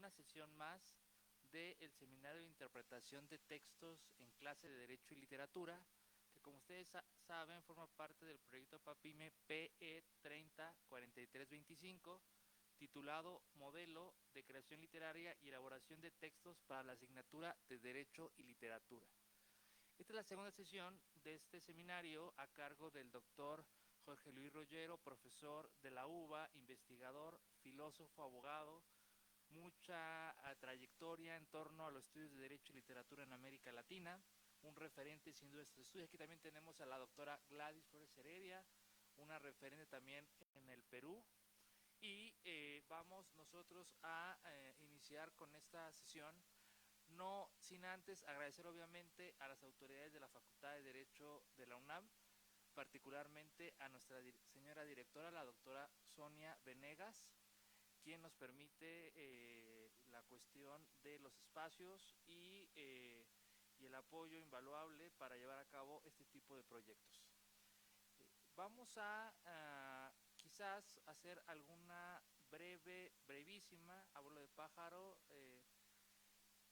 una sesión más del Seminario de Interpretación de Textos en Clase de Derecho y Literatura, que como ustedes saben forma parte del proyecto PAPIME PE 304325, titulado Modelo de Creación Literaria y Elaboración de Textos para la Asignatura de Derecho y Literatura. Esta es la segunda sesión de este seminario a cargo del doctor Jorge Luis Rollero, profesor de la UBA, investigador, filósofo, abogado, mucha trayectoria en torno a los estudios de Derecho y Literatura en América Latina, un referente sin duda de estos estudios. Aquí también tenemos a la doctora Gladys Flores Heredia, una referente también en el Perú. Y vamos nosotros a iniciar con esta sesión, no sin antes agradecer obviamente a las autoridades de la Facultad de Derecho de la UNAM, particularmente a nuestra señora directora, la doctora Sonia Venegas, quien nos permite la cuestión de los espacios y el apoyo invaluable para llevar a cabo este tipo de proyectos. Vamos a quizás hacer alguna brevísima, abuelo de pájaro,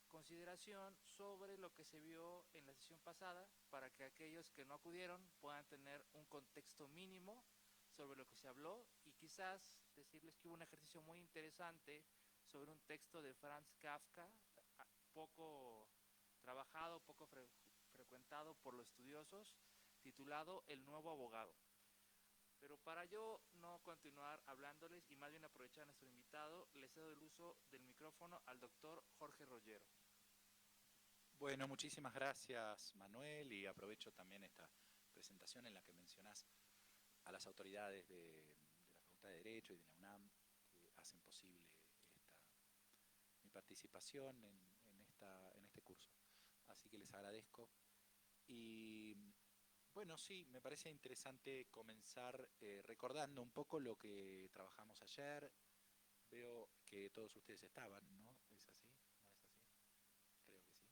consideración sobre lo que se vio en la sesión pasada, para que aquellos que no acudieron puedan tener un contexto mínimo sobre lo que se habló, y quizás decirles que hubo un ejercicio muy interesante sobre un texto de Franz Kafka, poco trabajado, poco frecuentado por los estudiosos, titulado El Nuevo Abogado. Pero para yo no continuar hablándoles y más bien aprovechar a nuestro invitado, le cedo el uso del micrófono al doctor Jorge Rollero. Bueno, muchísimas gracias, Manuel, y aprovecho también esta presentación en la que mencionás a las autoridades de la Facultad de Derecho y de la UNAM que hacen posible mi participación en este curso. Así que les agradezco. Y bueno, sí, me parece interesante comenzar recordando un poco lo que trabajamos ayer. Veo que todos ustedes estaban, ¿no? ¿Es así? ¿No es así? Creo que sí.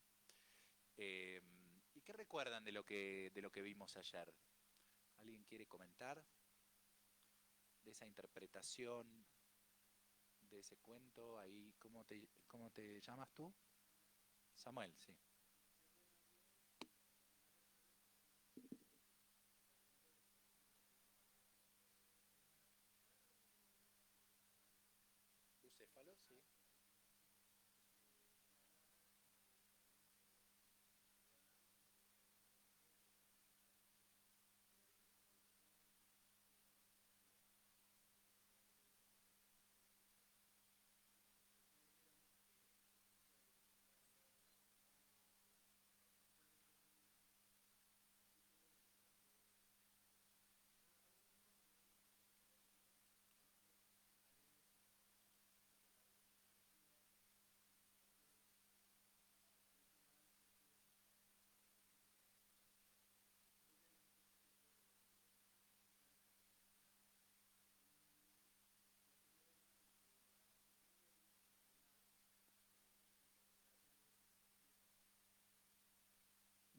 ¿Y qué recuerdan de lo que vimos ayer? ¿Alguien quiere comentar de esa interpretación de ese cuento? Ahí, ¿cómo te llamas tú? Samuel, sí. Bucéfalo, sí.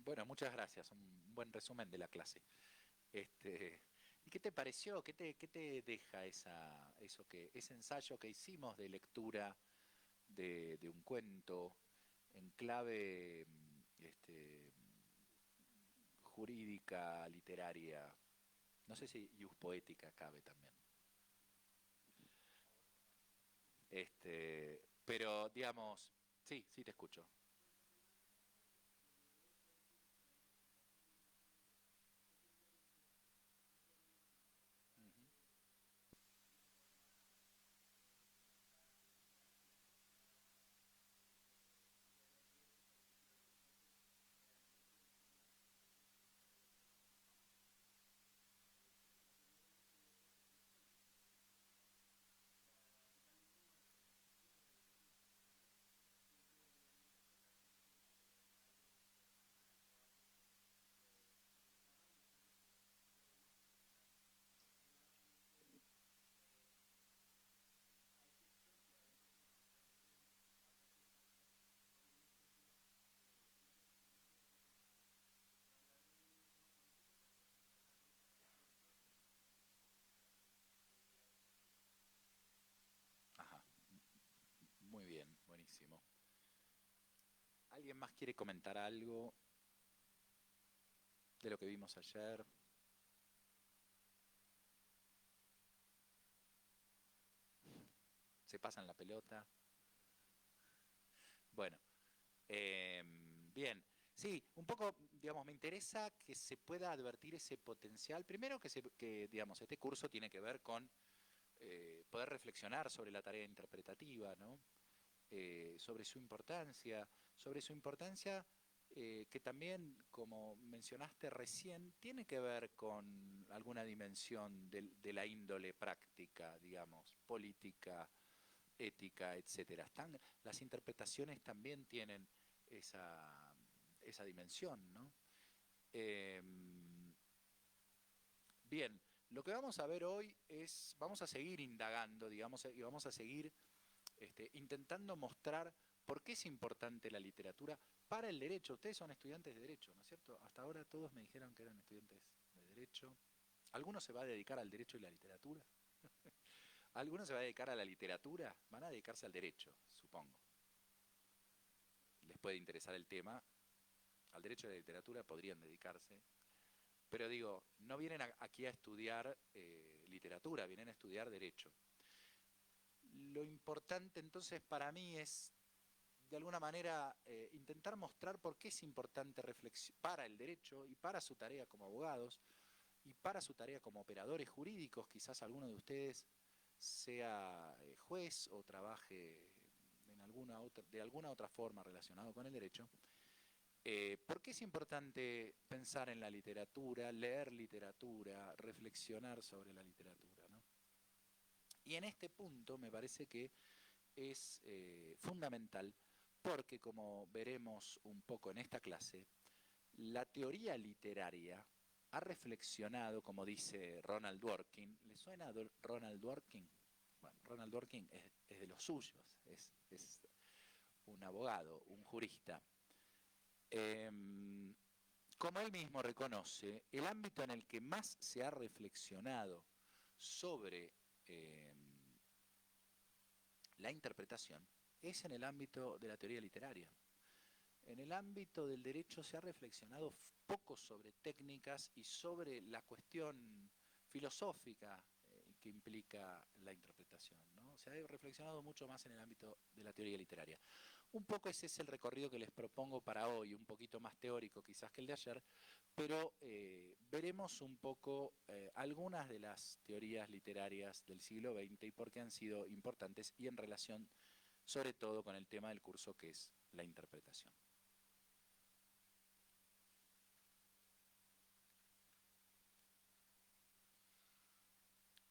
Bueno, muchas gracias. Un buen resumen de la clase. ¿Y qué te pareció? ¿Qué te deja ese ensayo que hicimos de lectura de un cuento en clave jurídica, literaria? No sé si ius poética cabe también. Pero digamos, sí, sí te escucho. Ujú. Buenísimo. ¿Alguien más quiere comentar algo de lo que vimos ayer? ¿Se pasan la pelota? Bueno, bien. Sí, un poco, digamos, me interesa que se pueda advertir ese potencial. Primero que digamos, este curso tiene que ver con poder reflexionar sobre la tarea interpretativa, ¿no? Sobre su importancia que también, como mencionaste recién, tiene que ver con alguna dimensión de la índole práctica, digamos, política, ética, etcétera. Las interpretaciones también tienen esa dimensión, ¿no? Bien, lo que vamos a ver hoy vamos a seguir indagando, digamos, y vamos a seguir intentando mostrar por qué es importante la literatura para el derecho. Ustedes son estudiantes de derecho, ¿no es cierto? Hasta ahora todos me dijeron que eran estudiantes de derecho. ¿Alguno se va a dedicar al derecho y la literatura? ¿Alguno se va a dedicar a la literatura? Van a dedicarse al derecho, supongo. Les puede interesar el tema. Al derecho y a la literatura podrían dedicarse. Pero digo, no vienen aquí a estudiar literatura, vienen a estudiar derecho. Lo importante entonces para mí es, de alguna manera, intentar mostrar por qué es importante para el derecho y para su tarea como abogados y para su tarea como operadores jurídicos. Quizás alguno de ustedes sea juez o trabaje de alguna otra forma relacionado con el derecho. ¿Por qué es importante pensar en la literatura, leer literatura, reflexionar sobre la literatura, ¿no? Y en este punto me parece que es fundamental porque, como veremos un poco en esta clase, la teoría literaria ha reflexionado, como dice Ronald Dworkin. ¿Le suena a Ronald Dworkin? Bueno, Ronald Dworkin es de los suyos, es un abogado, un jurista. Como él mismo reconoce, el ámbito en el que más se ha reflexionado sobre la interpretación es en el ámbito de la teoría literaria. En el ámbito del derecho se ha reflexionado poco sobre técnicas y sobre la cuestión filosófica que implica la interpretación, ¿no? Se ha reflexionado mucho más en el ámbito de la teoría literaria. Un poco ese es el recorrido que les propongo para hoy, un poquito más teórico quizás que el de ayer, pero veremos un poco algunas de las teorías literarias del siglo XX y por qué han sido importantes y en relación sobre todo con el tema del curso que es la interpretación.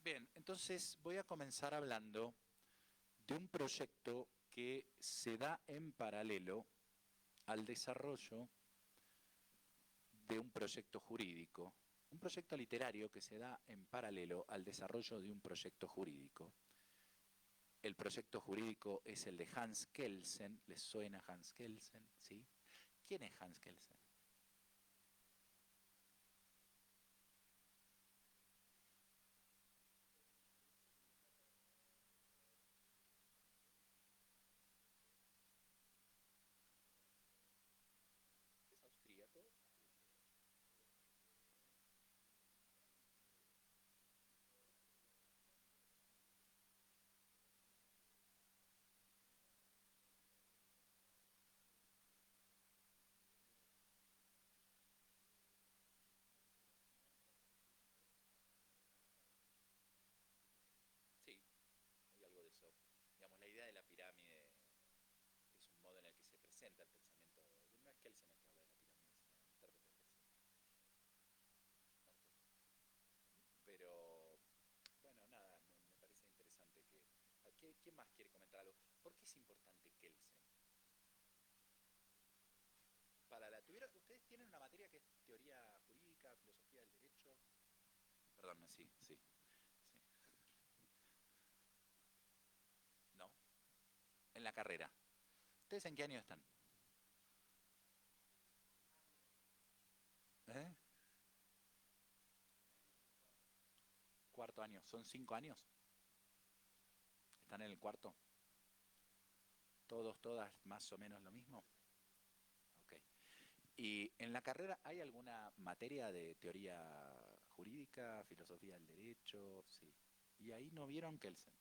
Bien, entonces voy a comenzar hablando de un proyecto que se da en paralelo al desarrollo de un proyecto jurídico, un proyecto literario que se da en paralelo al desarrollo de un proyecto jurídico. El proyecto jurídico es el de Hans Kelsen. ¿Les suena Hans Kelsen? ¿Sí? ¿Quién es Hans Kelsen? ¿Es austríaco? Sí, hay algo de eso. Digamos, la idea de la pirámide es un modo en el que se presenta el pensamiento. No es Kelsen el que habla de la pirámide, sino el intérprete de Kelsen. Pero, bueno, nada, me parece interesante que... ¿Quién más quiere comentar algo? ¿Por qué es importante Kelsen? ¿Ustedes tienen una materia que es teoría jurídica, filosofía del derecho? Perdón, sí. ¿No? En la carrera. ¿Ustedes en qué año están? ¿Eh? Cuarto año. ¿Son 5 años? ¿Están en el cuarto? ¿Todos, todas más o menos lo mismo? Ok. ¿Y en la carrera hay alguna materia de teoría jurídica, filosofía del derecho? Sí. ¿Y ahí no vieron Kelsen?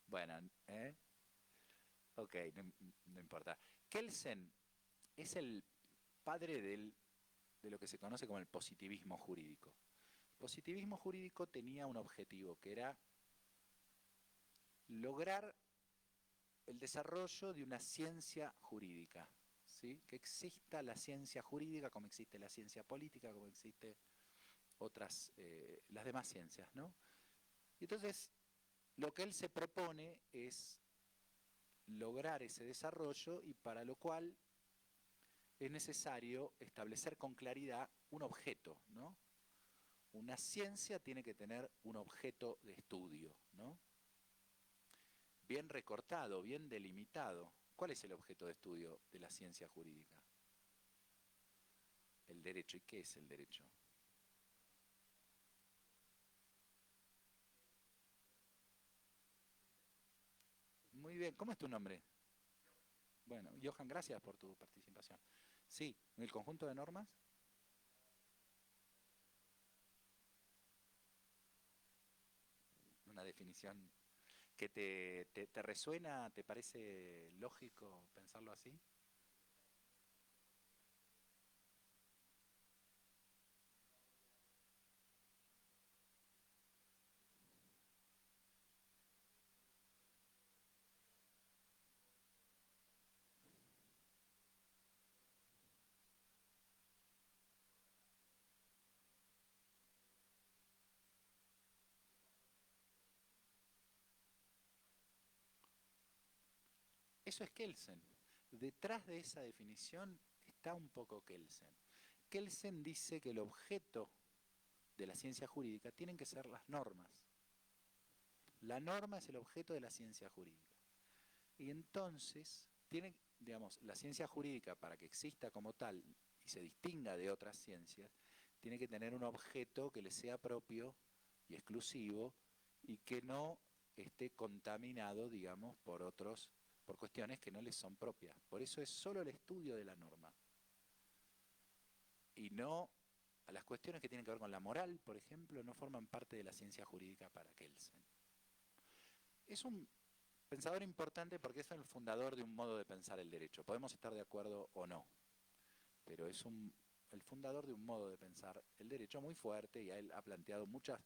Bueno, ¿eh? Ok, no importa. Kelsen es el padre de lo que se conoce como el positivismo jurídico. El positivismo jurídico tenía un objetivo, que era lograr el desarrollo de una ciencia jurídica, ¿sí? Que exista la ciencia jurídica como existe la ciencia política, como existe otras, las demás ciencias, ¿no? Y entonces, lo que él se propone es lograr ese desarrollo y para lo cual es necesario establecer con claridad un objeto, ¿no? Una ciencia tiene que tener un objeto de estudio, ¿no? Bien recortado, bien delimitado. ¿Cuál es el objeto de estudio de la ciencia jurídica? El derecho. ¿Y qué es el derecho? Muy bien. ¿Cómo es tu nombre? Bueno, Johan, gracias por tu participación. Sí, el conjunto de normas. Una definición que te resuena, ¿te parece lógico pensarlo así? Eso es Kelsen. Detrás de esa definición está un poco Kelsen. Kelsen dice que el objeto de la ciencia jurídica tienen que ser las normas. La norma es el objeto de la ciencia jurídica. Y entonces, tiene, digamos, la ciencia jurídica para que exista como tal y se distinga de otras ciencias, tiene que tener un objeto que le sea propio y exclusivo y que no esté contaminado, digamos, por cuestiones que no les son propias. Por eso es solo el estudio de la norma. Y no a las cuestiones que tienen que ver con la moral, por ejemplo, no forman parte de la ciencia jurídica para Kelsen. Es un pensador importante porque es el fundador de un modo de pensar el derecho. Podemos estar de acuerdo o no, pero es el fundador de un modo de pensar el derecho muy fuerte y él ha planteado muchas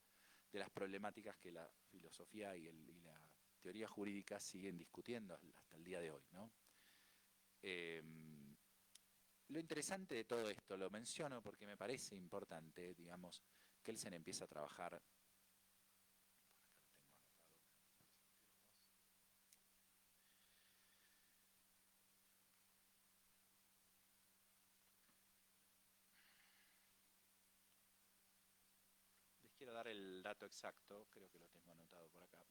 de las problemáticas que la filosofía y la teoría jurídica siguen discutiendo hasta el día de hoy, ¿no? Eh, lo interesante de todo esto, lo menciono porque me parece importante, digamos, Kelsen empieza a trabajar. Les quiero dar el dato exacto, creo que lo tengo anotado por acá.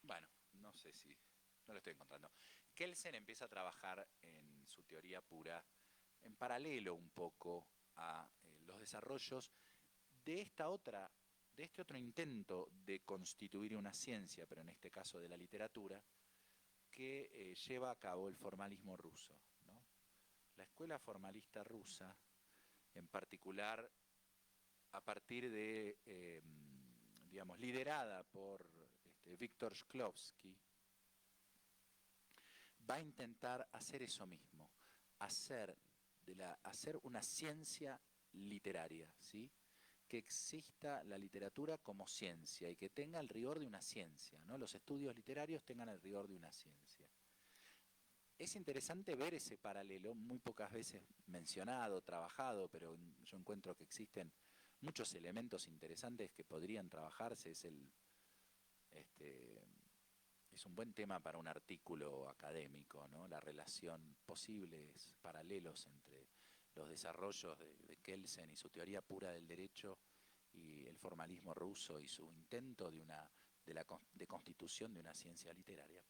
Bueno, no sé si, no lo estoy encontrando. Kelsen empieza a trabajar en su teoría pura en paralelo un poco a los desarrollos de de este otro intento de constituir una ciencia, pero en este caso de la literatura, que lleva a cabo el formalismo ruso, ¿no? La escuela formalista rusa, en particular a partir de, digamos, liderada por Víctor Shklovsky, va a intentar hacer eso mismo, hacer, hacer una ciencia literaria, ¿sí? Que exista la literatura como ciencia y que tenga el rigor de una ciencia, ¿no? Los estudios literarios tengan el rigor de una ciencia. Es interesante ver ese paralelo, muy pocas veces mencionado, trabajado, pero yo encuentro que existen muchos elementos interesantes que podrían trabajarse. Es este, es un buen tema para un artículo académico, ¿no? La relación, posibles paralelos entre los desarrollos de Kelsen y su teoría pura del derecho y el formalismo ruso y su intento de constitución de una ciencia literaria.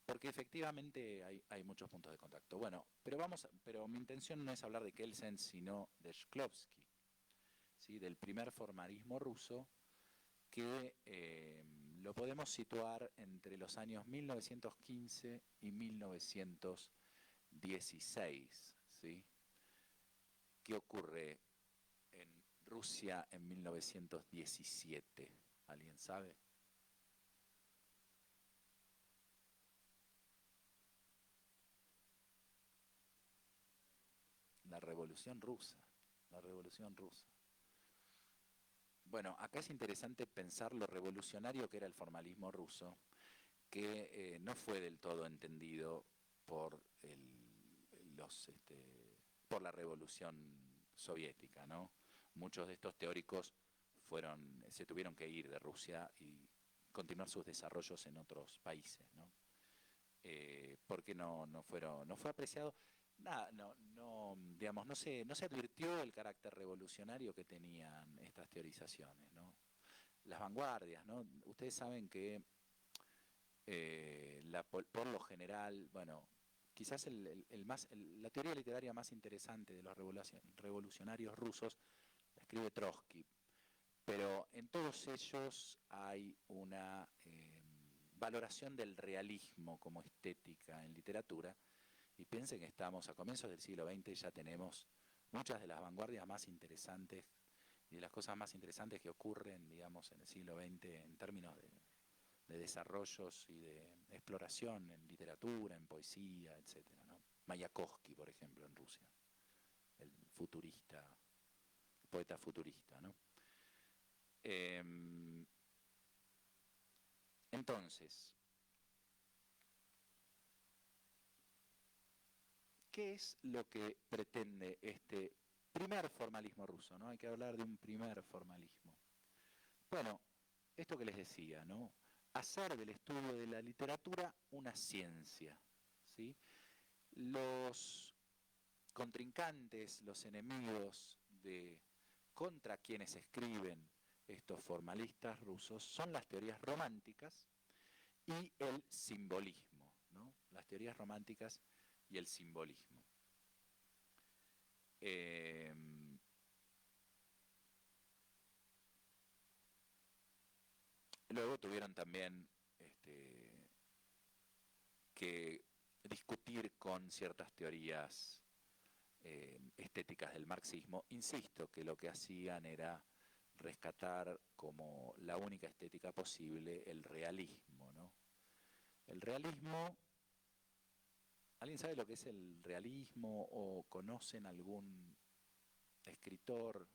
Porque efectivamente hay muchos puntos de contacto. Bueno, pero mi intención no es hablar de Kelsen, sino de Shklovsky, ¿sí? Del primer formalismo ruso, que lo podemos situar entre los años 1915 y 1916, ¿sí? ¿Qué ocurre en Rusia en 1917? ¿Alguien sabe? La Revolución Rusa, la Revolución Rusa. Bueno, acá es interesante pensar lo revolucionario que era el formalismo ruso, que no fue del todo entendido por por la revolución soviética, ¿no? Muchos de estos teóricos se tuvieron que ir de Rusia y continuar sus desarrollos en otros países, ¿no? Porque no fue apreciado. Nada, digamos, no se advirtió el carácter revolucionario que tenían estas teorizaciones, ¿no? Las vanguardias, ¿no? Ustedes saben que por lo general, bueno, quizás la teoría literaria más interesante de los revolucionarios rusos la escribe Trotsky, pero en todos ellos hay una valoración del realismo como estética en literatura, y piensen que estamos a comienzos del siglo XX y ya tenemos muchas de las vanguardias más interesantes y de las cosas más interesantes que ocurren, digamos, en el siglo XX en términos de desarrollos y de exploración en literatura, en poesía, etcétera, ¿no? Mayakovsky, por ejemplo, en Rusia, el poeta futurista, ¿no? Entonces, ¿qué es lo que pretende este primer formalismo ruso, ¿no? Hay que hablar de un primer formalismo. Bueno, esto que les decía, ¿no? Hacer del estudio de la literatura una ciencia, ¿sí? Los contrincantes, los enemigos contra quienes escriben estos formalistas rusos son las teorías románticas y el simbolismo, ¿no? Las teorías románticas y el simbolismo. Luego tuvieron también que discutir con ciertas teorías estéticas del marxismo. Insisto que lo que hacían era rescatar como la única estética posible el realismo, ¿no? El realismo, ¿alguien sabe lo que es el realismo o conocen algún escritor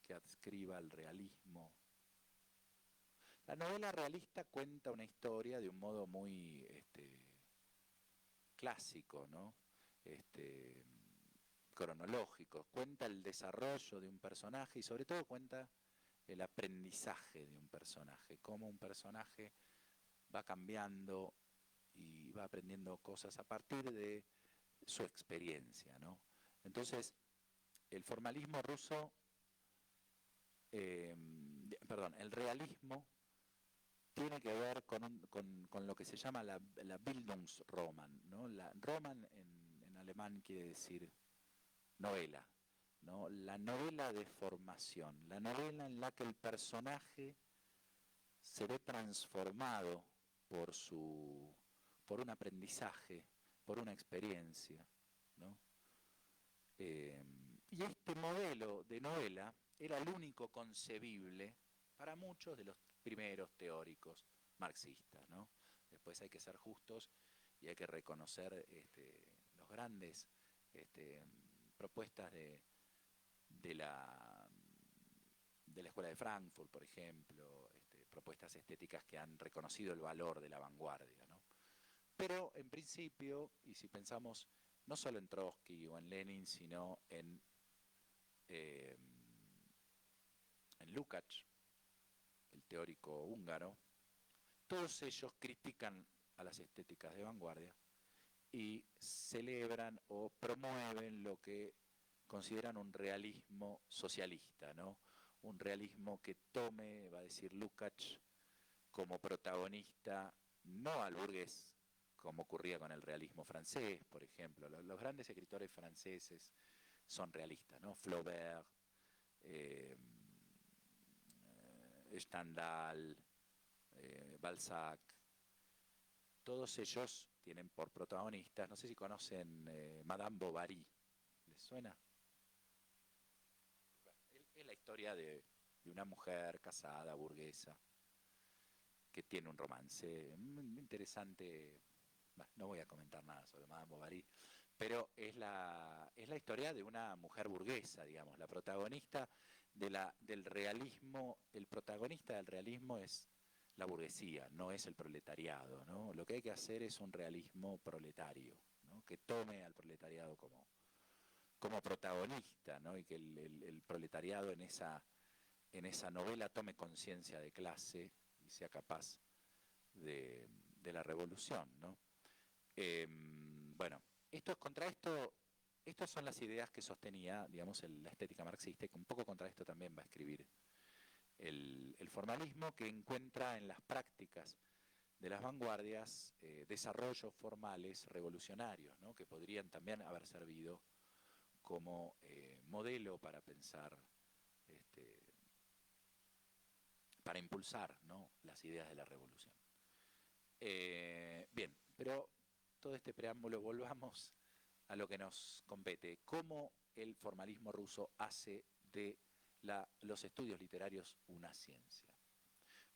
que adscriba al realismo? La novela realista cuenta una historia de un modo muy clásico, ¿no? Cronológico. Cuenta el desarrollo de un personaje y sobre todo cuenta el aprendizaje de un personaje, cómo un personaje va cambiando y va aprendiendo cosas a partir de su experiencia, ¿no? Entonces, el formalismo ruso, el realismo tiene que ver con lo que se llama la Bildungsroman, ¿no? Roman en alemán quiere decir novela, ¿no? La novela de formación, la novela en la que el personaje se ve transformado por un aprendizaje, por una experiencia, ¿no? Y este modelo de novela era el único concebible para muchos de los primeros teóricos marxistas, ¿no? Después hay que ser justos y hay que reconocer los grandes propuestas de la Escuela de Frankfurt, por ejemplo, propuestas estéticas que han reconocido el valor de la vanguardia, ¿no? Pero en principio, y si pensamos no solo en Trotsky o en Lenin, sino en Lukács, el teórico húngaro, todos ellos critican a las estéticas de vanguardia y celebran o promueven lo que consideran un realismo socialista, ¿no? Un realismo que tome, va a decir Lukács, como protagonista, no al burgués, como ocurría con el realismo francés, por ejemplo. Los grandes escritores franceses son realistas, ¿no? Flaubert, Stendhal, Balzac, todos ellos tienen por protagonistas, no sé si conocen Madame Bovary, ¿les suena? Es la historia de una mujer casada, burguesa, que tiene un romance interesante. Bueno, no voy a comentar nada sobre Madame Bovary, pero es la historia de una mujer burguesa, digamos, la protagonista del realismo. El protagonista del realismo es la burguesía, no es el proletariado, ¿no? Lo que hay que hacer es un realismo proletario, ¿no? Que tome al proletariado como protagonista, ¿no? Y que el proletariado en esa novela tome conciencia de clase y sea capaz de la revolución, ¿no? Bueno, estas son las ideas que sostenía, digamos, la estética marxista, y que un poco contra esto también va a escribir el formalismo, que encuentra en las prácticas de las vanguardias desarrollos formales revolucionarios, ¿no? Que podrían también haber servido como modelo para pensar, para impulsar, ¿no?, las ideas de la revolución. Bien, pero todo este preámbulo, volvamos a lo que nos compete. ¿Cómo el formalismo ruso hace de los estudios literarios una ciencia?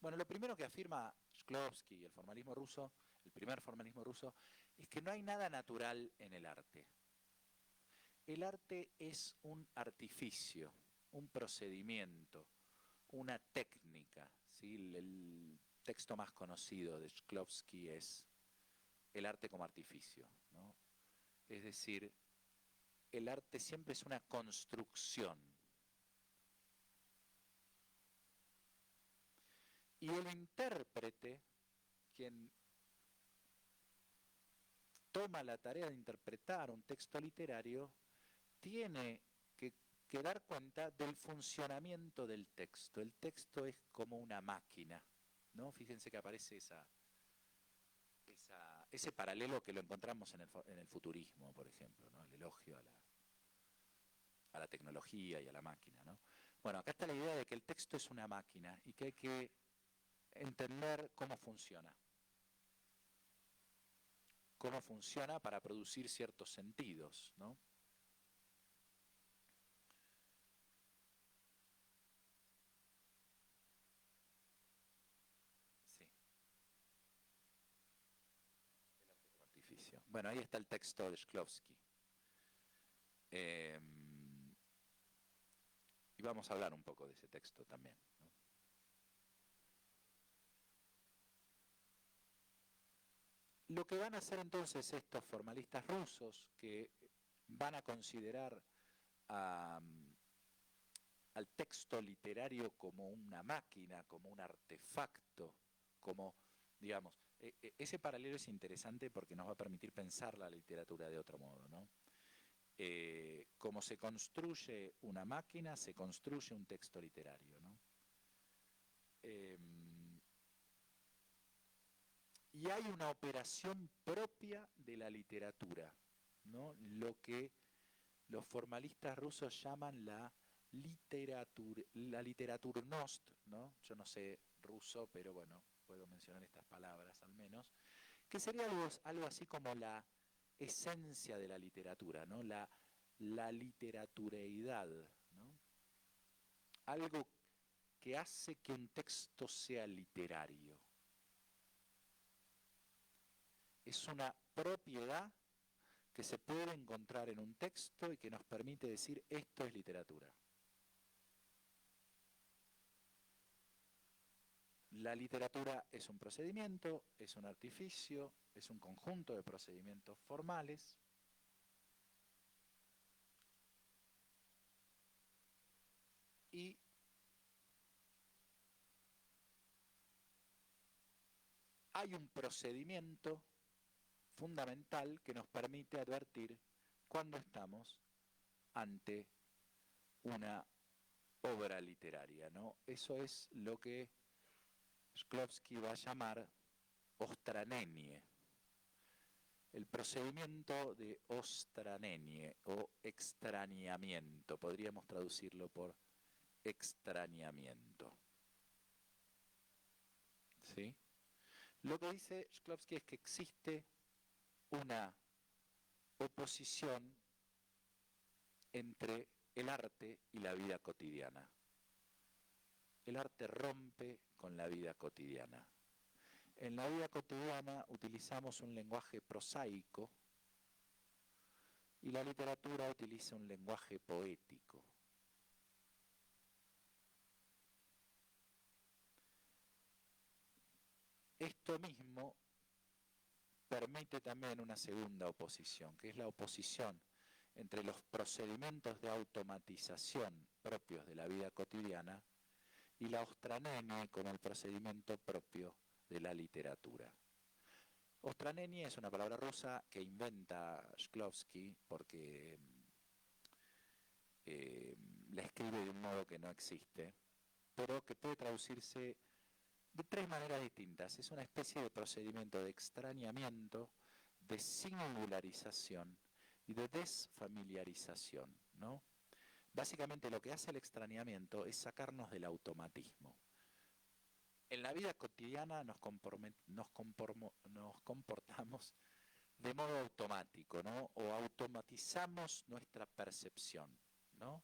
Bueno, lo primero que afirma Shklovsky y el formalismo ruso, el primer formalismo ruso, es que no hay nada natural en el arte. El arte es un artificio, un procedimiento, una técnica, ¿sí? El texto más conocido de Shklovsky es El arte como artificio, ¿no? Es decir, el arte siempre es una construcción. Y el intérprete, quien toma la tarea de interpretar un texto literario, tiene que dar cuenta del funcionamiento del texto. El texto es como una máquina, ¿no? Fíjense que aparece ese paralelo que lo encontramos en el futurismo, por ejemplo, ¿no? El elogio a la tecnología y a la máquina, ¿no? Bueno, acá está la idea de que el texto es una máquina y que hay que entender cómo funciona. Cómo funciona para producir ciertos sentidos, ¿no? Sí. El artificio. Bueno, ahí está el texto de Shklovsky. Y vamos a hablar un poco de ese texto también, ¿no? Lo que van a hacer entonces estos formalistas rusos, que van a considerar al texto literario como una máquina, como un artefacto, como, digamos, ese paralelo es interesante porque nos va a permitir pensar la literatura de otro modo, ¿no? Como se construye una máquina, se construye un texto literario, ¿no? Y hay una operación propia de la literatura, ¿no? Lo que los formalistas rusos llaman la literaturnost, ¿no? Yo no sé ruso, pero bueno, puedo mencionar estas palabras al menos, que sería algo así como la esencia de la literatura, ¿no? La literatureidad, ¿no? Algo que hace que un texto sea literario. Es una propiedad que se puede encontrar en un texto y que nos permite decir esto es literatura. La literatura es un procedimiento, es un artificio, es un conjunto de procedimientos formales y hay un procedimiento fundamental que nos permite advertir cuando estamos ante una obra literaria, ¿no? Eso es lo que Shklovsky va a llamar ostranenie. El procedimiento de ostranenie o extrañamiento, podríamos traducirlo por extrañamiento. ¿Sí? Lo que dice Shklovsky es que existe una oposición entre el arte y la vida cotidiana. El arte rompe con la vida cotidiana. En la vida cotidiana utilizamos un lenguaje prosaico y la literatura utiliza un lenguaje poético. Esto mismo permite también una segunda oposición, que es la oposición entre los procedimientos de automatización propios de la vida cotidiana y la ostranenie como el procedimiento propio de la literatura. Ostranenie es una palabra rusa que inventa Shklovsky porque la escribe de un modo que no existe, pero que puede traducirse de tres maneras distintas. Es una especie de procedimiento de extrañamiento, de singularización y de desfamiliarización, ¿no? Básicamente lo que hace el extrañamiento es sacarnos del automatismo. En la vida cotidiana nos comportamos de modo automático, ¿no? O automatizamos nuestra percepción, ¿no?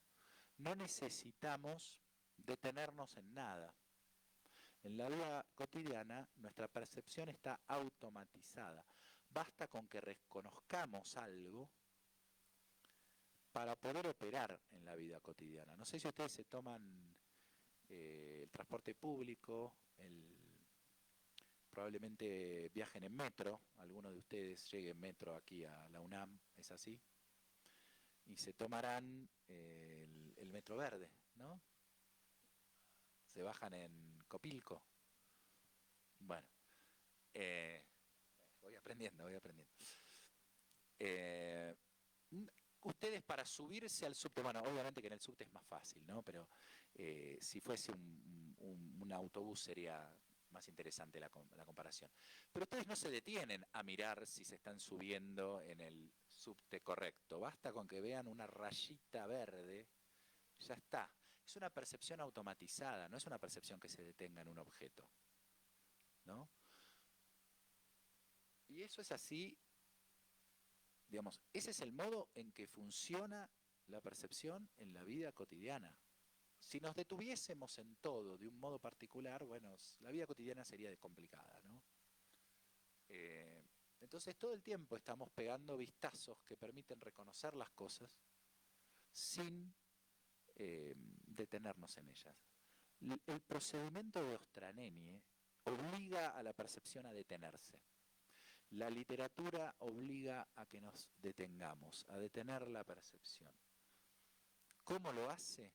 No necesitamos detenernos en nada. En la vida cotidiana nuestra percepción está automatizada. Basta con que reconozcamos algo para poder operar en la vida cotidiana. No sé si ustedes se toman el transporte público, probablemente viajen en metro, algunos de ustedes lleguen en metro aquí a la UNAM, ¿es así? Y se tomarán el metro verde, ¿no? Se bajan en Copilco. Bueno, voy aprendiendo. Ustedes para subirse al subte, bueno, obviamente que en el subte es más fácil, ¿no? Pero si fuese un autobús sería más interesante la comparación. Pero ustedes no se detienen a mirar si se están subiendo en el subte correcto. Basta con que vean una rayita verde, ya está. Es una percepción automatizada, no es una percepción que se detenga en un objeto, ¿no? Y eso es así, digamos, ese es el modo en que funciona la percepción en la vida cotidiana. Si nos detuviésemos en todo de un modo particular, bueno, la vida cotidiana sería complicada, ¿no? Entonces todo el tiempo estamos pegando vistazos que permiten reconocer las cosas sin detenernos en ellas. El procedimiento de ostranenie obliga a la percepción a detenerse. La literatura obliga a que nos detengamos, a detener la percepción. ¿Cómo lo hace?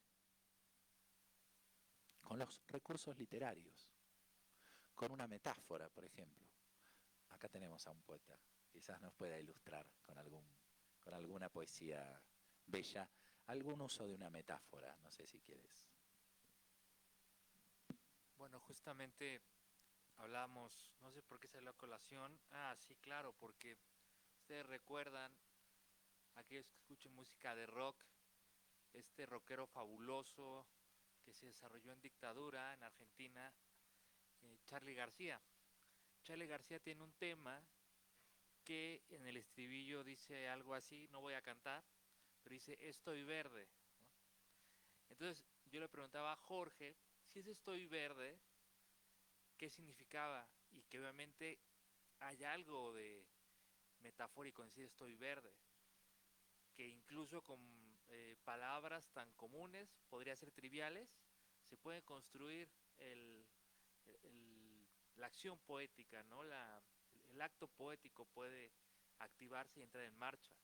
Con los recursos literarios, con una metáfora, por ejemplo. Acá tenemos a un poeta, quizás nos pueda ilustrar con alguna poesía bella, algún uso de una metáfora, no sé si quieres. Bueno, justamente hablábamos, no sé por qué salió a colación. Ah, sí, claro, porque ustedes recuerdan, aquellos que escuchen música de rock, este rockero fabuloso que se desarrolló en dictadura en Argentina, Charly García. Charly García tiene un tema que en el estribillo dice algo así, no voy a cantar, pero dice estoy verde, ¿no? Entonces yo le preguntaba a Jorge, si es estoy verde, ¿qué significaba? Y que obviamente hay algo de metafórico en decir estoy verde, que incluso con palabras tan comunes, podría ser triviales, se puede construir la acción poética, ¿no? El acto poético puede activarse y entrar en marcha.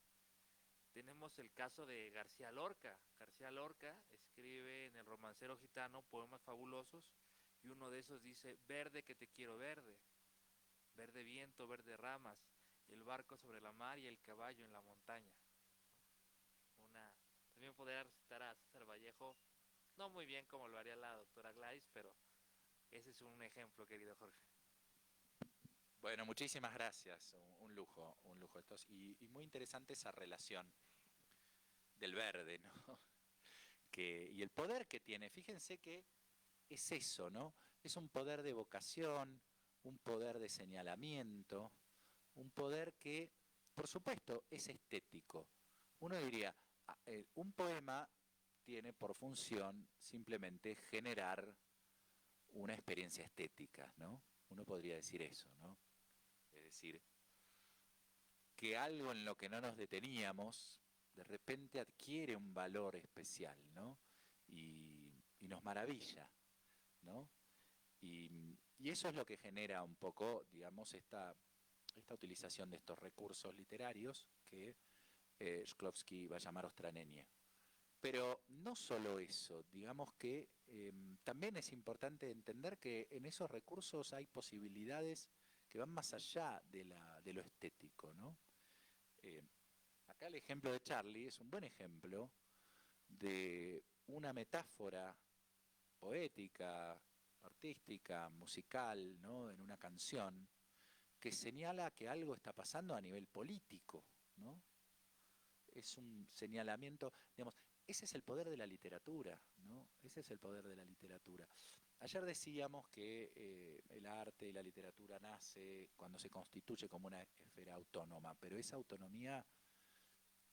Tenemos el caso de García Lorca. García Lorca escribe en El Romancero Gitano poemas fabulosos y uno de esos dice, verde que te quiero verde. verde viento, verde ramas, el barco sobre la mar y el caballo en la montaña. También podría citar a César Vallejo, no muy bien como lo haría la doctora Gladys, pero ese es un ejemplo, querido Jorge. Bueno, muchísimas gracias, un lujo estos, y muy interesante esa relación del verde, ¿no? Y el poder que tiene, fíjense que es eso, ¿no? Es un poder de vocación, un poder de señalamiento, un poder que, por supuesto, es estético. Uno diría, un poema tiene por función simplemente generar una experiencia estética, ¿no? Uno podría decir eso, ¿no? Es decir, que algo en lo que no nos deteníamos, de repente adquiere un valor especial, ¿no? Y nos maravilla, ¿no? Y eso es lo que genera un poco, digamos, esta utilización de estos recursos literarios que Shklovsky va a llamar ostranenia. Pero no solo eso, digamos que también es importante entender que en esos recursos hay posibilidades que van más allá de lo estético, ¿no? Acá el ejemplo de Charlie es un buen ejemplo de una metáfora poética, artística, musical, ¿no? En una canción, que señala que algo está pasando a nivel político, ¿no? Es un señalamiento, digamos, ese es el poder de la literatura, ¿no? Ese es el poder de la literatura. Ayer decíamos que el arte y la literatura nace cuando se constituye como una esfera autónoma, pero esa autonomía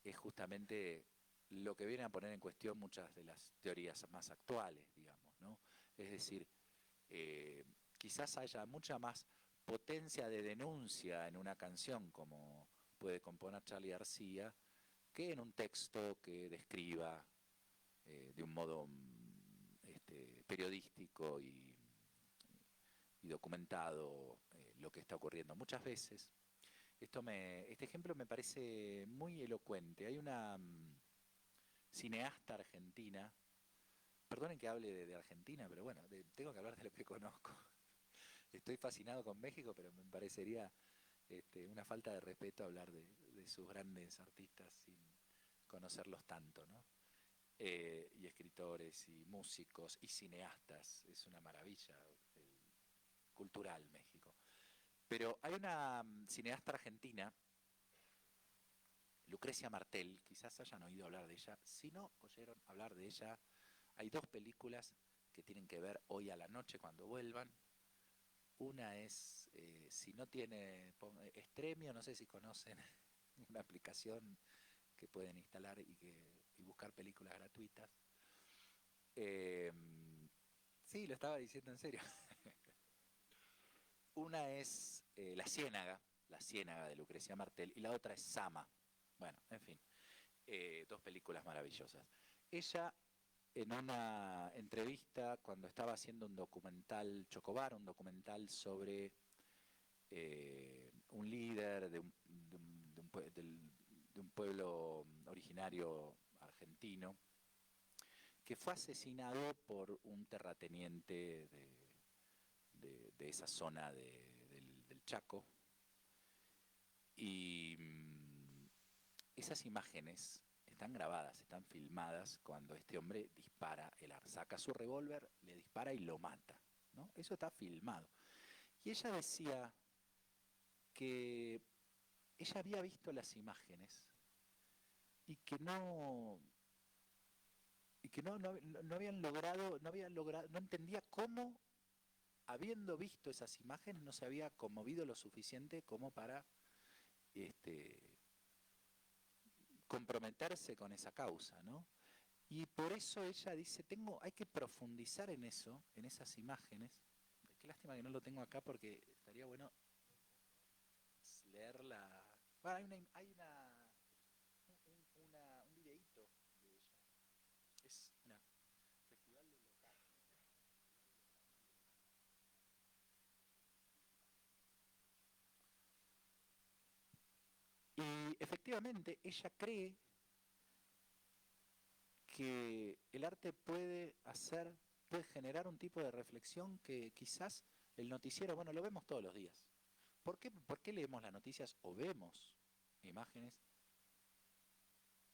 es justamente lo que viene a poner en cuestión muchas de las teorías más actuales, digamos, ¿no? Es decir, quizás haya mucha más potencia de denuncia en una canción como puede componer Charly García que en un texto que describa de un modo periodístico y documentado lo que está ocurriendo. Muchas veces este ejemplo me parece muy elocuente. Hay una cineasta argentina, perdonen que hable de Argentina, pero bueno, tengo que hablar de lo que conozco. Estoy fascinado con México, pero me parecería una falta de respeto hablar de sus grandes artistas sin conocerlos tanto, ¿no? Y escritores, y músicos, y cineastas. Es una maravilla cultural México. Pero hay una cineasta argentina, Lucrecia Martel, quizás hayan oído hablar de ella. Si no oyeron hablar de ella, hay dos películas que tienen que ver hoy a la noche cuando vuelvan. Una es, si no tiene, Estremio, no sé si conocen, una aplicación que pueden instalar y buscar películas gratuitas. Sí, lo estaba diciendo en serio. Una es La Ciénaga de Lucrecia Martel, y la otra es Sama. Bueno, en fin, dos películas maravillosas. Ella, en una entrevista, cuando estaba haciendo un documental, Chocobar, un documental sobre un líder de un pueblo originario argentino, que fue asesinado por un terrateniente de esa zona del Chaco. Y esas imágenes están grabadas, están filmadas cuando este hombre dispara, saca su revólver, le dispara y lo mata, ¿no? Eso está filmado. Y ella decía que ella había visto las imágenes y que no habían logrado, no entendía cómo, habiendo visto esas imágenes, no se había conmovido lo suficiente como para comprometerse con esa causa, ¿no? Y por eso ella dice, hay que profundizar en eso, en esas imágenes. Qué lástima que no lo tengo acá porque estaría bueno leerla. Bueno, un videíto de ella. Es una festival de local. Y efectivamente ella cree que el arte puede generar un tipo de reflexión que quizás el noticiero, bueno, lo vemos todos los días. por qué leemos las noticias o vemos imágenes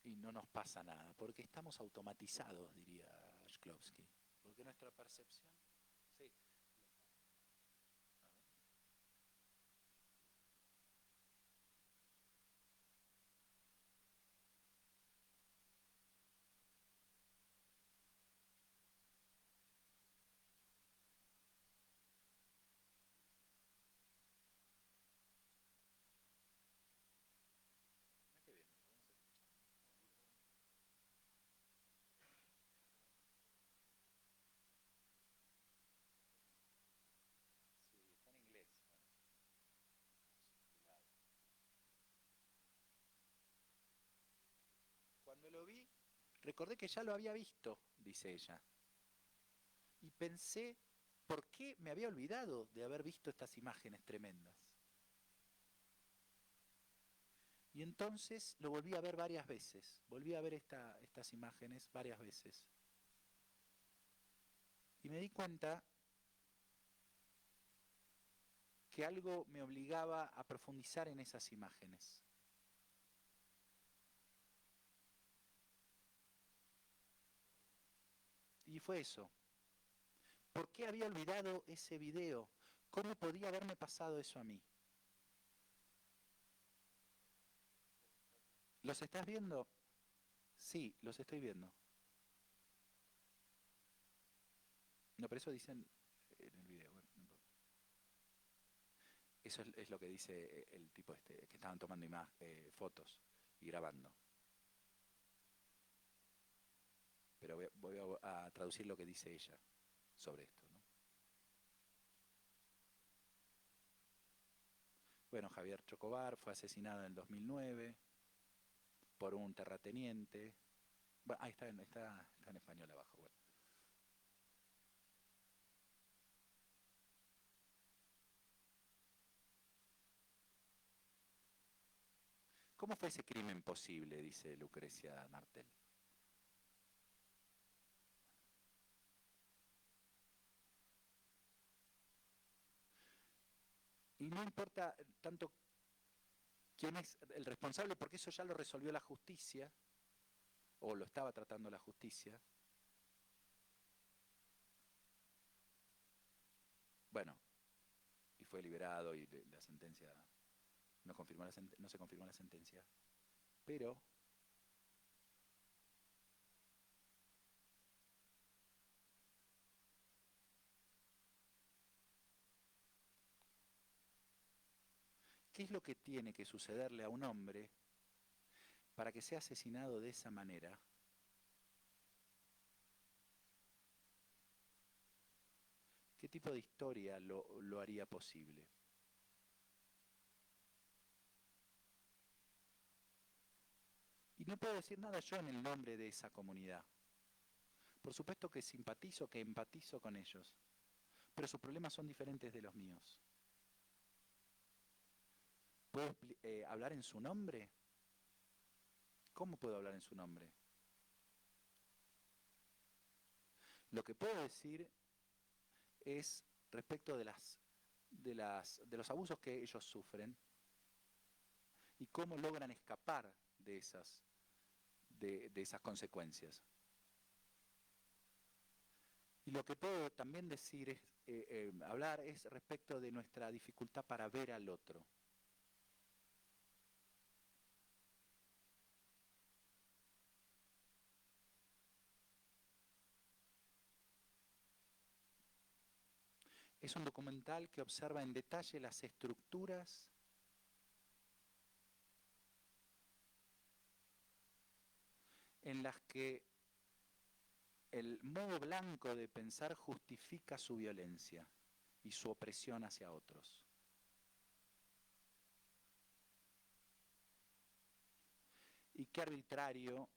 y no nos pasa nada? Porque estamos automatizados, diría Shklovsky. Porque nuestra percepción... Sí. Qué bien, sí, está en inglés. Bueno, cuando lo vi, recordé que ya lo había visto, dice ella. Y pensé, ¿por qué me había olvidado de haber visto estas imágenes tremendas? Y entonces lo volví a ver varias veces, volví a ver estas imágenes varias veces. Y me di cuenta que algo me obligaba a profundizar en esas imágenes. Y fue eso. ¿Por qué había olvidado ese video? ¿Cómo podía haberme pasado eso a mí? ¿Los estás viendo? Sí, los estoy viendo. No, pero eso dicen en el video. Bueno, no importa. Eso es lo que dice el tipo este, que estaban tomando fotos y grabando. Pero voy a traducir lo que dice ella sobre esto, ¿no? Bueno, Javier Chocobar fue asesinado en el 2009 por un terrateniente. Bueno, ahí está en español abajo. Bueno. ¿Cómo fue ese crimen posible? Dice Lucrecia Martel. Y no importa tanto quién es el responsable, porque eso ya lo resolvió la justicia, o lo estaba tratando la justicia. Bueno, y fue liberado y la sentencia no se confirmó la sentencia, pero ¿qué es lo que tiene que sucederle a un hombre para que sea asesinado de esa manera? ¿Qué tipo de historia lo haría posible? Y no puedo decir nada yo en el nombre de esa comunidad. Por supuesto que simpatizo, que empatizo con ellos, pero sus problemas son diferentes de los míos. ¿Puedo hablar en su nombre? ¿Cómo puedo hablar en su nombre? Lo que puedo decir es respecto de los abusos que ellos sufren y cómo logran escapar de esas consecuencias. Y lo que puedo también decir es, hablar es respecto de nuestra dificultad para ver al otro. Es un documental que observa en detalle las estructuras en las que el modo blanco de pensar justifica su violencia y su opresión hacia otros. Y qué arbitrario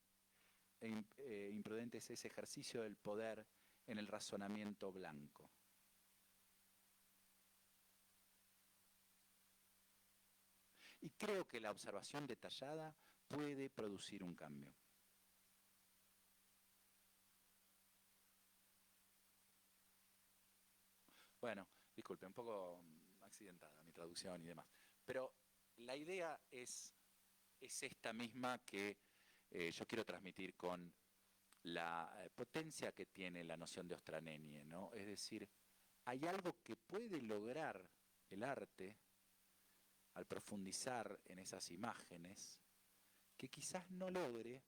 e imprudente es ese ejercicio del poder en el razonamiento blanco. Y creo que la observación detallada puede producir un cambio. Bueno, disculpe, un poco accidentada mi traducción y demás. Pero la idea es esta misma que yo quiero transmitir con la potencia que tiene la noción de Ostranenie, ¿no? Es decir, hay algo que puede lograr el arte al profundizar en esas imágenes que quizás no logremos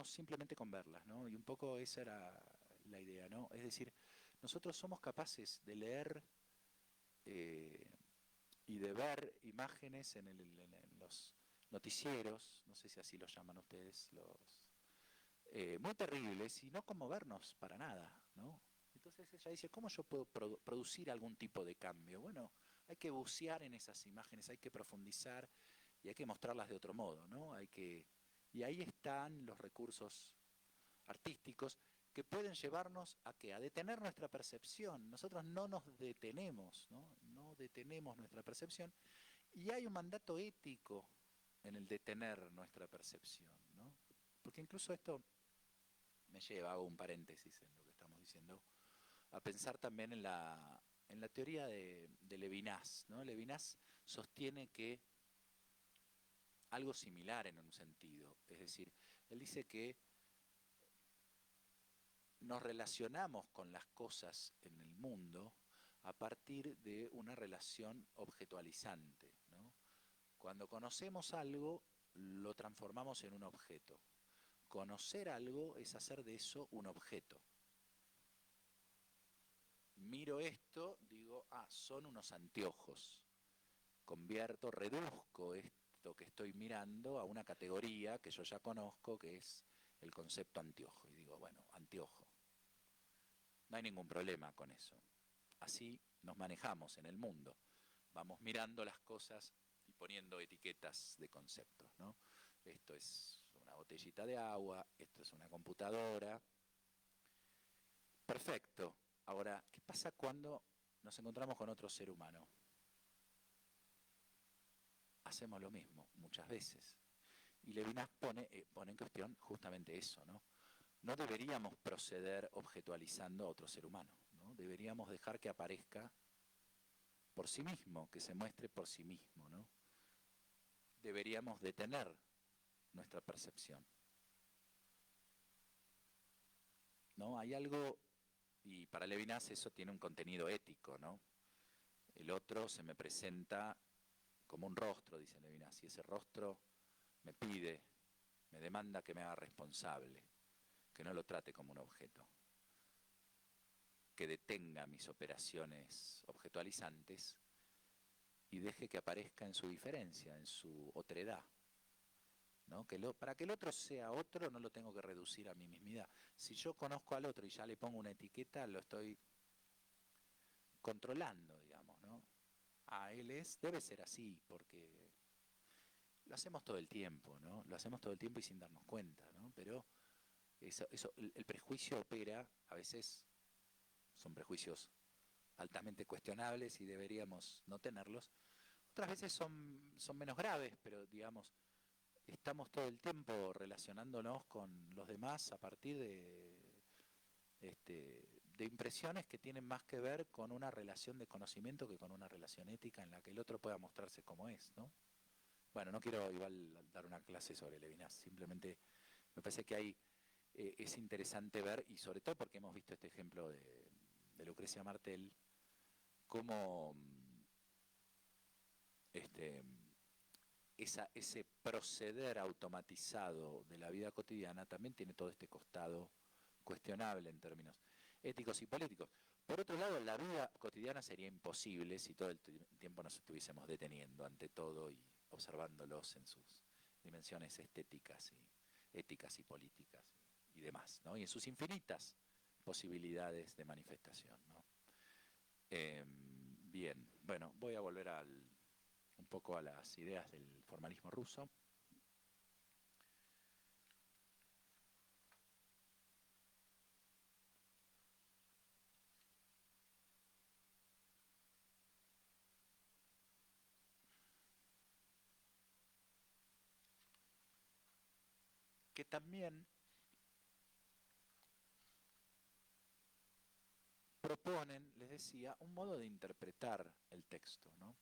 simplemente con verlas, ¿no? Y un poco esa era la idea, ¿no? Es decir, nosotros somos capaces de leer y de ver imágenes en los noticieros, no sé si así los llaman ustedes, muy terribles, y no conmovernos para nada, ¿no? Entonces ella dice, ¿cómo yo puedo producir algún tipo de cambio? Bueno, hay que bucear en esas imágenes, hay que profundizar y hay que mostrarlas de otro modo, ¿no? Y ahí están los recursos artísticos que pueden llevarnos a ¿qué? A detener nuestra percepción. Nosotros no nos detenemos, ¿no? No detenemos nuestra percepción, y hay un mandato ético en el detener nuestra percepción, ¿no? Porque incluso esto me lleva, hago un paréntesis en lo que estamos diciendo, a pensar también en la teoría de Levinas, ¿no? Levinas sostiene que algo similar en un sentido, es decir, él dice que nos relacionamos con las cosas en el mundo a partir de una relación objetualizante, ¿no? Cuando conocemos algo, lo transformamos en un objeto. Conocer algo es hacer de eso un objeto. Miro esto, digo, son unos anteojos. Reduzco esto que estoy mirando a una categoría que yo ya conozco, que es el concepto anteojo. Y digo, bueno, anteojo. No hay ningún problema con eso. Así nos manejamos en el mundo. Vamos mirando las cosas y poniendo etiquetas de conceptos, ¿no? Esto es una botellita de agua, esto es una computadora. Perfecto. Ahora, ¿qué pasa cuando nos encontramos con otro ser humano? Hacemos lo mismo muchas veces. Y Levinas pone en cuestión justamente eso, ¿no? No deberíamos proceder objetualizando a otro ser humano, ¿no? Deberíamos dejar que aparezca por sí mismo, que se muestre por sí mismo, ¿no? Deberíamos detener nuestra percepción, ¿no? Hay algo, y para Levinas eso tiene un contenido ético, ¿no? El otro se me presenta como un rostro, dice Levinas, y ese rostro me pide, me demanda que me haga responsable, que no lo trate como un objeto, que detenga mis operaciones objetualizantes y deje que aparezca en su diferencia, en su otredad, ¿no? Para que el otro sea otro no lo tengo que reducir a mi mismidad. Si yo conozco al otro y ya le pongo una etiqueta, lo estoy controlando, digamos, ¿no? Debe ser así, porque lo hacemos todo el tiempo, ¿no? Lo hacemos todo el tiempo y sin darnos cuenta, ¿no? Pero el prejuicio opera, a veces son prejuicios altamente cuestionables y deberíamos no tenerlos. Otras veces son menos graves, pero digamos, estamos todo el tiempo relacionándonos con los demás a partir de impresiones que tienen más que ver con una relación de conocimiento que con una relación ética en la que el otro pueda mostrarse como es, ¿no? Bueno, no quiero igual dar una clase sobre Levinas, simplemente me parece que es interesante ver, y sobre todo porque hemos visto este ejemplo de Lucrecia Martel, cómo ese proceder automatizado de la vida cotidiana también tiene todo este costado cuestionable en términos éticos y políticos. Por otro lado, la vida cotidiana sería imposible si todo el tiempo nos estuviésemos deteniendo ante todo y observándolos en sus dimensiones estéticas y éticas y políticas y demás, ¿no? Y en sus infinitas posibilidades de manifestación, ¿no? Bien, bueno, voy a volver un poco a las ideas del formalismo ruso. Que también proponen, les decía, un modo de interpretar el texto, ¿no?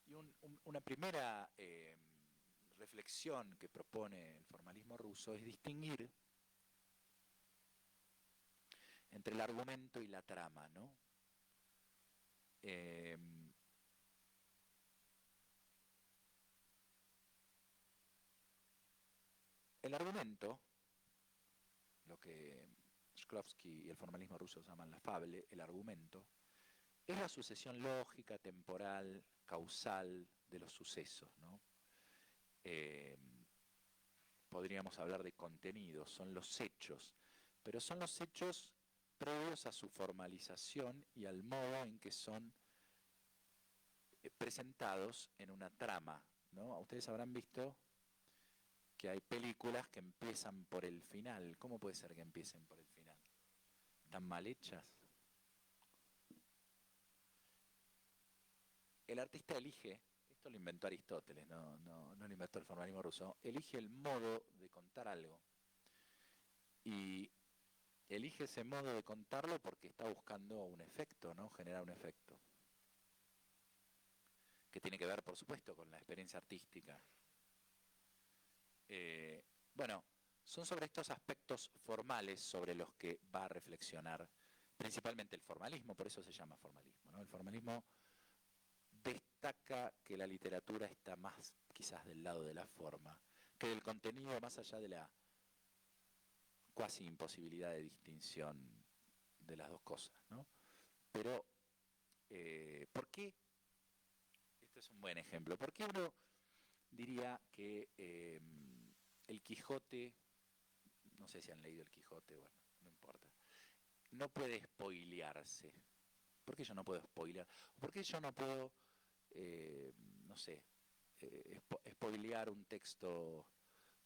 Y una primera reflexión que propone el formalismo ruso es distinguir entre el argumento y la trama, ¿no? El argumento, lo que Shklovsky y el formalismo ruso llaman la fable, el argumento, es la sucesión lógica, temporal, causal de los sucesos, ¿no? Podríamos hablar de contenidos, son los hechos, pero son los hechos previos a su formalización y al modo en que son presentados en una trama, ¿no? Ustedes habrán visto que hay películas que empiezan por el final. ¿Cómo puede ser que empiecen por el final? ¿Están mal hechas? El artista elige, esto lo inventó Aristóteles, no lo inventó el formalismo ruso, elige el modo de contar algo. Y elige ese modo de contarlo porque está buscando un efecto, ¿no? Generar un efecto. Que tiene que ver, por supuesto, con la experiencia artística. Bueno, son sobre estos aspectos formales sobre los que va a reflexionar principalmente el formalismo, por eso se llama formalismo, ¿no? El formalismo destaca que la literatura está más quizás del lado de la forma, que del contenido, más allá de la cuasi imposibilidad de distinción de las dos cosas, ¿no? Pero, ¿por qué? Este es un buen ejemplo. ¿Por qué uno diría que el Quijote, no sé si han leído el Quijote, bueno, no importa, no puede spoilearse? ¿Por qué yo no puedo spoilear? ¿Por qué yo no puedo, no sé, spoilear un texto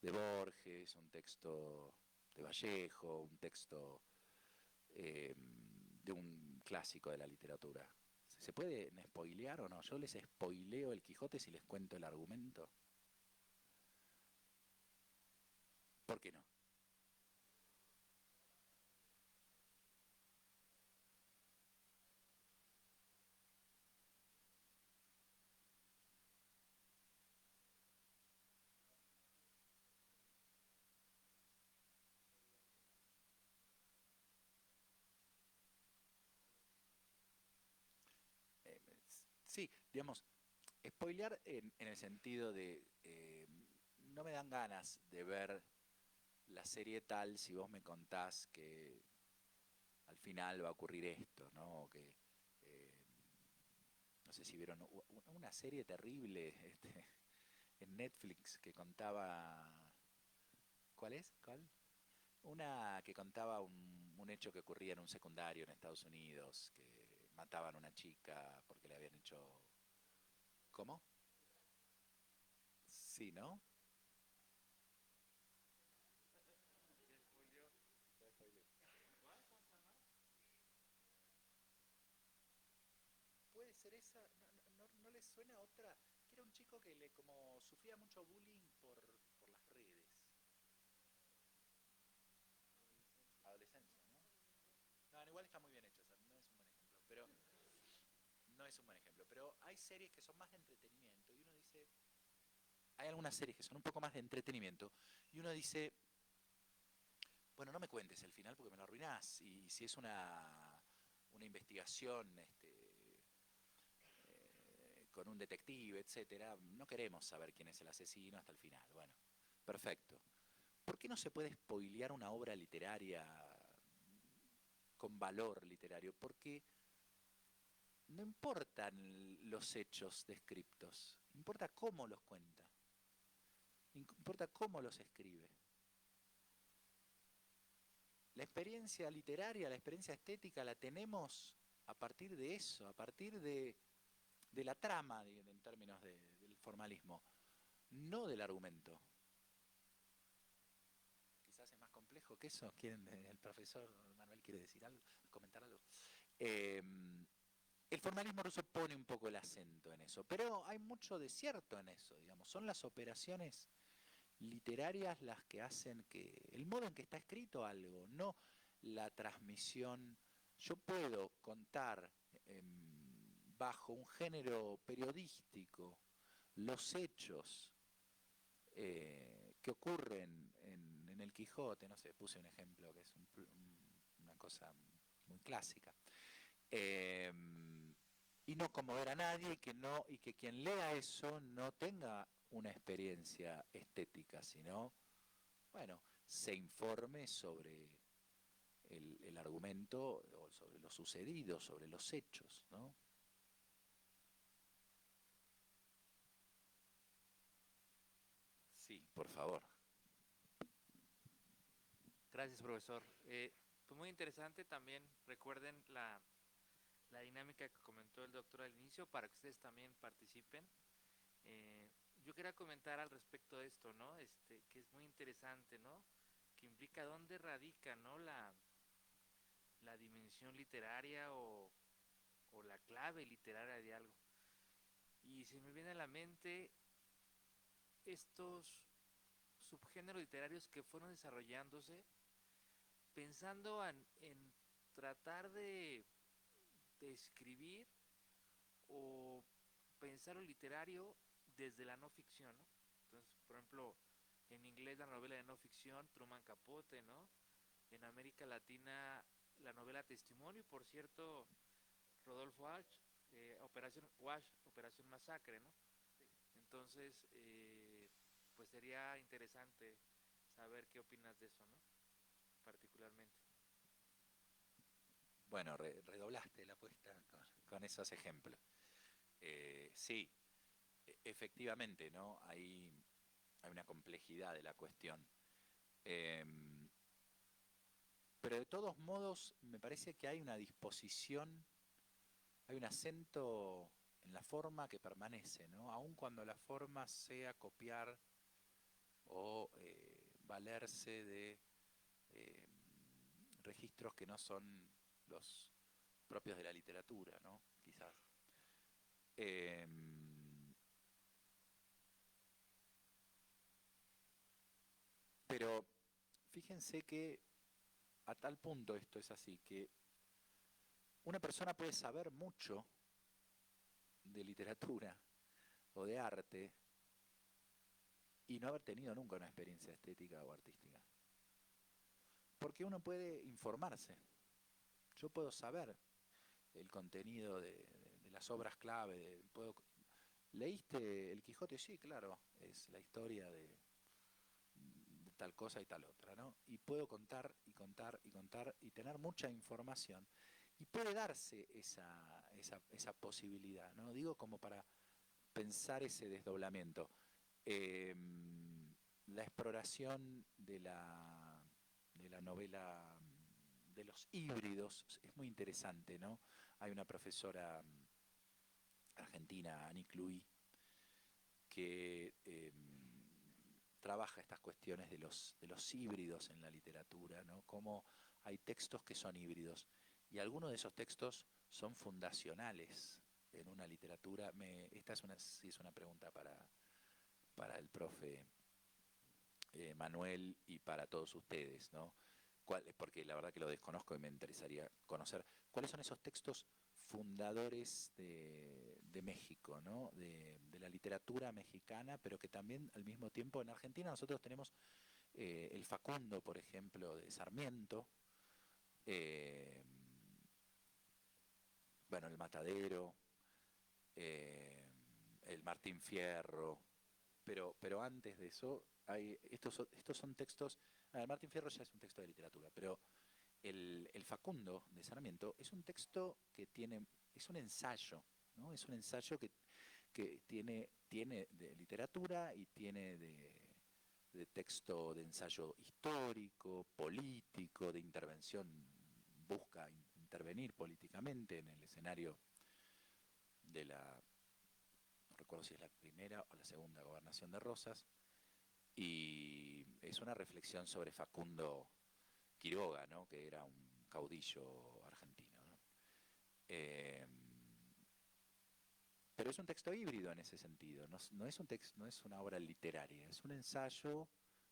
de Borges, un texto de Vallejo, un texto de un clásico de la literatura? ¿Se puede spoilear o no? Yo les spoileo el Quijote si les cuento el argumento. ¿Por qué no? Eh, sí, digamos, spoilear en el sentido de no me dan ganas de ver la serie tal si vos me contás que al final va a ocurrir esto, ¿no? O que, no sé si vieron una serie terrible en Netflix que contaba... ¿Cuál es? ¿Cuál? Una que contaba un hecho que ocurría en un secundario en Estados Unidos, que mataban a una chica porque le habían hecho... ¿Cómo? Sí, ¿no? Puede ser esa, no les suena otra, que era un chico que le como sufría mucho bullying por las redes. Adolescencia, ¿no? No, igual está muy bien hecha, o sea, no es un buen ejemplo, pero no es un buen ejemplo. Pero hay series que son más de entretenimiento y uno dice, hay algunas series que son un poco más de entretenimiento y uno dice, bueno, no me cuentes el final porque me lo arruinás. Y si es una investigación con un detective, etcétera, no queremos saber quién es el asesino hasta el final. Bueno, perfecto. ¿Por qué no se puede spoilear una obra literaria con valor literario? Porque no importan los hechos descriptos, importa cómo los cuenta, importa cómo los escribe. La experiencia literaria, la experiencia estética la tenemos a partir de eso, a partir de la trama, en términos del formalismo, no del argumento. Quizás es más complejo que eso. El profesor Manuel quiere decir algo, comentar algo. El formalismo ruso pone un poco el acento en eso, pero hay mucho de cierto en eso, digamos. Son las operaciones literarias las que hacen que, el modo en que está escrito algo, no la transmisión. Yo puedo contar bajo un género periodístico los hechos que ocurren en el Quijote, no sé, puse un ejemplo que es una cosa muy clásica, y no conmover a nadie y que quien lea eso no tenga una experiencia estética, sino, bueno, se informe sobre el argumento o sobre lo sucedido, sobre los hechos, ¿no? Sí, por favor. Gracias, profesor. Pues muy interesante también. Recuerden la dinámica que comentó el doctor al inicio para que ustedes también participen. Yo quería comentar al respecto de esto, ¿no? Que es muy interesante, ¿no? Que implica dónde radica, ¿no? La dimensión literaria o la clave literaria de algo. Y se me viene a la mente estos subgéneros literarios que fueron desarrollándose pensando en tratar de escribir o pensar lo literario desde la no ficción, ¿no? Entonces, por ejemplo, en inglés la novela de no ficción, Truman Capote, ¿no? En América Latina la novela Testimonio, y por cierto, Rodolfo Walsh, Operación Masacre, ¿no? Entonces, pues sería interesante saber qué opinas de eso, ¿no? Particularmente. Bueno, redoblaste la apuesta con esos ejemplos. Sí, efectivamente, ¿no? Hay una complejidad de la cuestión. Pero de todos modos, me parece que hay una disposición, hay un acento en la forma que permanece, ¿no? Aun cuando la forma sea copiar o valerse de registros que no son los propios de la literatura, ¿no? Quizás. Pero fíjense que a tal punto esto es así, que una persona puede saber mucho de literatura o de arte y no haber tenido nunca una experiencia estética o artística. Porque uno puede informarse. Yo puedo saber el contenido de las obras clave. ¿Leíste El Quijote? Sí, claro, es la historia de tal cosa y tal otra, ¿no? Y puedo contar y contar y contar y tener mucha información. Y puede darse esa posibilidad, ¿no? Digo como para pensar ese desdoblamiento. La exploración de la novela de los híbridos es muy interesante, ¿no? Hay una profesora argentina, Annie Cluy, que trabaja estas cuestiones de los híbridos en la literatura, ¿no? Cómo hay textos que son híbridos y algunos de esos textos son fundacionales en una literatura. Esta sí es una pregunta para el profe Manuel y para todos ustedes, ¿no? Porque la verdad que lo desconozco y me interesaría conocer cuáles son esos textos fundadores de México, ¿no? De la literatura mexicana, pero que también al mismo tiempo en Argentina nosotros tenemos el Facundo, por ejemplo, de Sarmiento, bueno, el Matadero, el Martín Fierro, pero antes de eso, estos son textos. El Martín Fierro ya es un texto de literatura, pero el Facundo de Sarmiento es un texto que es un ensayo, ¿no? Es un ensayo que tiene de literatura y tiene de texto de ensayo histórico, político, de intervención, busca intervenir políticamente en el escenario de no recuerdo si es la primera o la segunda gobernación de Rosas, y es una reflexión sobre Facundo Quiroga, ¿no? Que era un caudillo argentino, ¿no? pero es un texto híbrido en ese sentido, no es un texto, no es una obra literaria, es un ensayo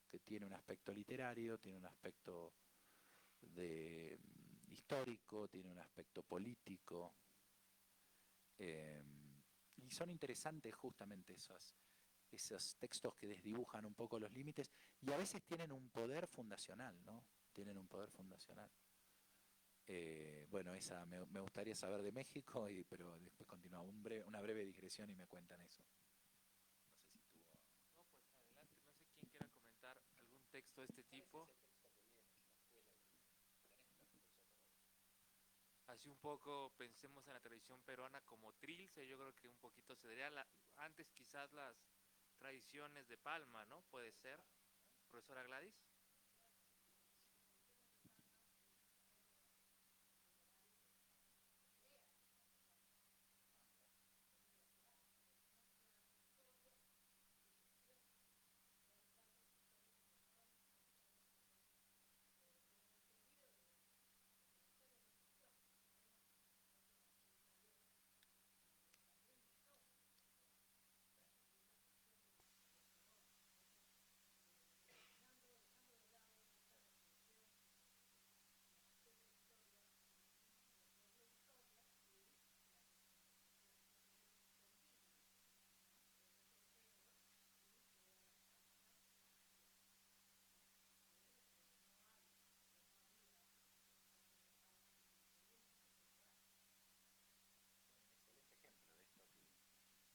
que tiene un aspecto literario, tiene un aspecto histórico, tiene un aspecto político, eh, y son interesantes justamente esos textos que desdibujan un poco los límites y a veces tienen un poder fundacional, ¿no? Tienen un poder fundacional. Bueno, me gustaría saber de México, pero después continúa una breve digresión y me cuentan eso. No sé si tuvo... No, pues adelante, no sé quién quiera comentar algún texto de este tipo. Así un poco pensemos en la tradición peruana como trilce, yo creo que un poquito se daría antes quizás las tradiciones de Palma, ¿no? Puede ser, profesora Gladys.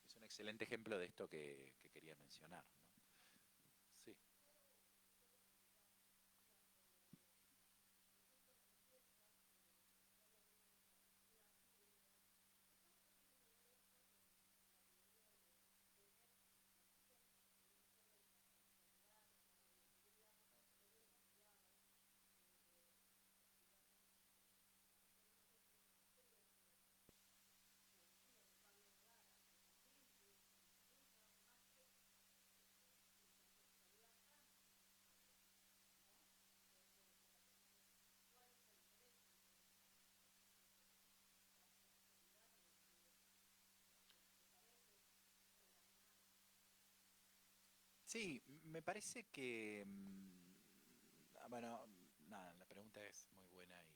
Es un excelente ejemplo de esto que quería mencionar, ¿no? Sí. Sí, me parece que, bueno, nada, la pregunta es muy buena y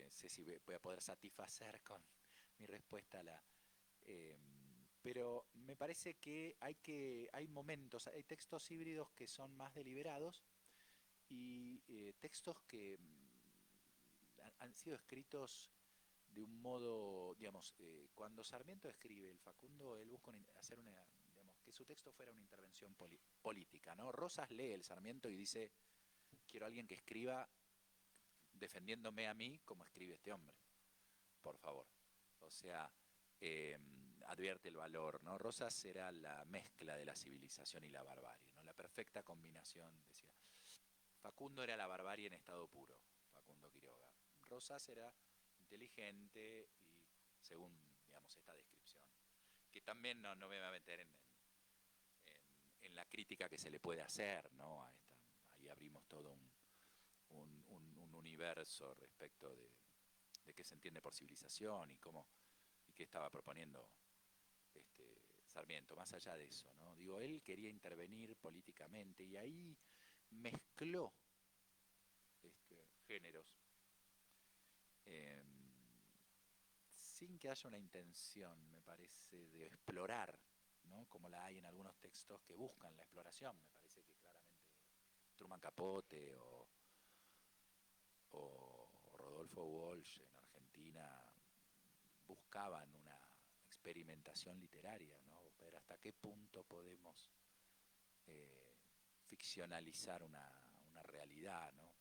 no sé si voy a poder satisfacer con mi respuesta a la... pero me parece que hay momentos, hay textos híbridos que son más deliberados y textos que han sido escritos de un modo, digamos, cuando Sarmiento escribe el Facundo, él busca hacer digamos, que su texto fuera una intervención política, ¿no? Rosas lee el Sarmiento y dice, quiero a alguien que escriba defendiéndome a mí como escribe este hombre, por favor. O sea, eh, advierte el valor, ¿no? Rosas era la mezcla de la civilización y la barbarie, ¿no? La perfecta combinación, decía. Facundo era la barbarie en estado puro, Facundo Quiroga. Rosas era inteligente y según, digamos, esta descripción. Que también no me voy a meter en la crítica que se le puede hacer, ¿no? Ahí abrimos todo un universo respecto de qué se entiende por civilización y qué estaba proponiendo Sarmiento, más allá de eso, ¿no? Digo, él quería intervenir políticamente y ahí mezcló géneros eh, sin que haya una intención, me parece, de explorar, ¿no? Como la hay en algunos textos que buscan la exploración. Me parece que claramente Truman Capote o Rodolfo Walsh en Argentina buscaban una experimentación literaria, ¿no? Ver hasta qué punto podemos eh, ficcionalizar una realidad, ¿no?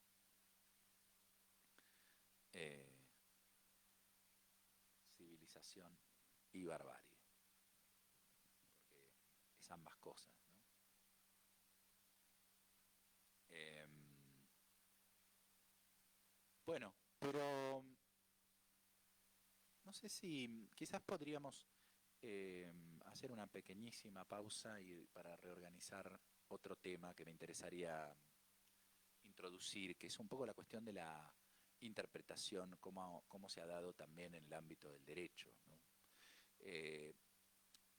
Eh, civilización y barbarie, porque es ambas cosas, ¿no? Eh, bueno, pero no sé si quizás podríamos hacer una pequeñísima pausa para reorganizar otro tema que me interesaría introducir, que es un poco la cuestión de la interpretación, cómo se ha dado también en el ámbito del derecho, ¿no?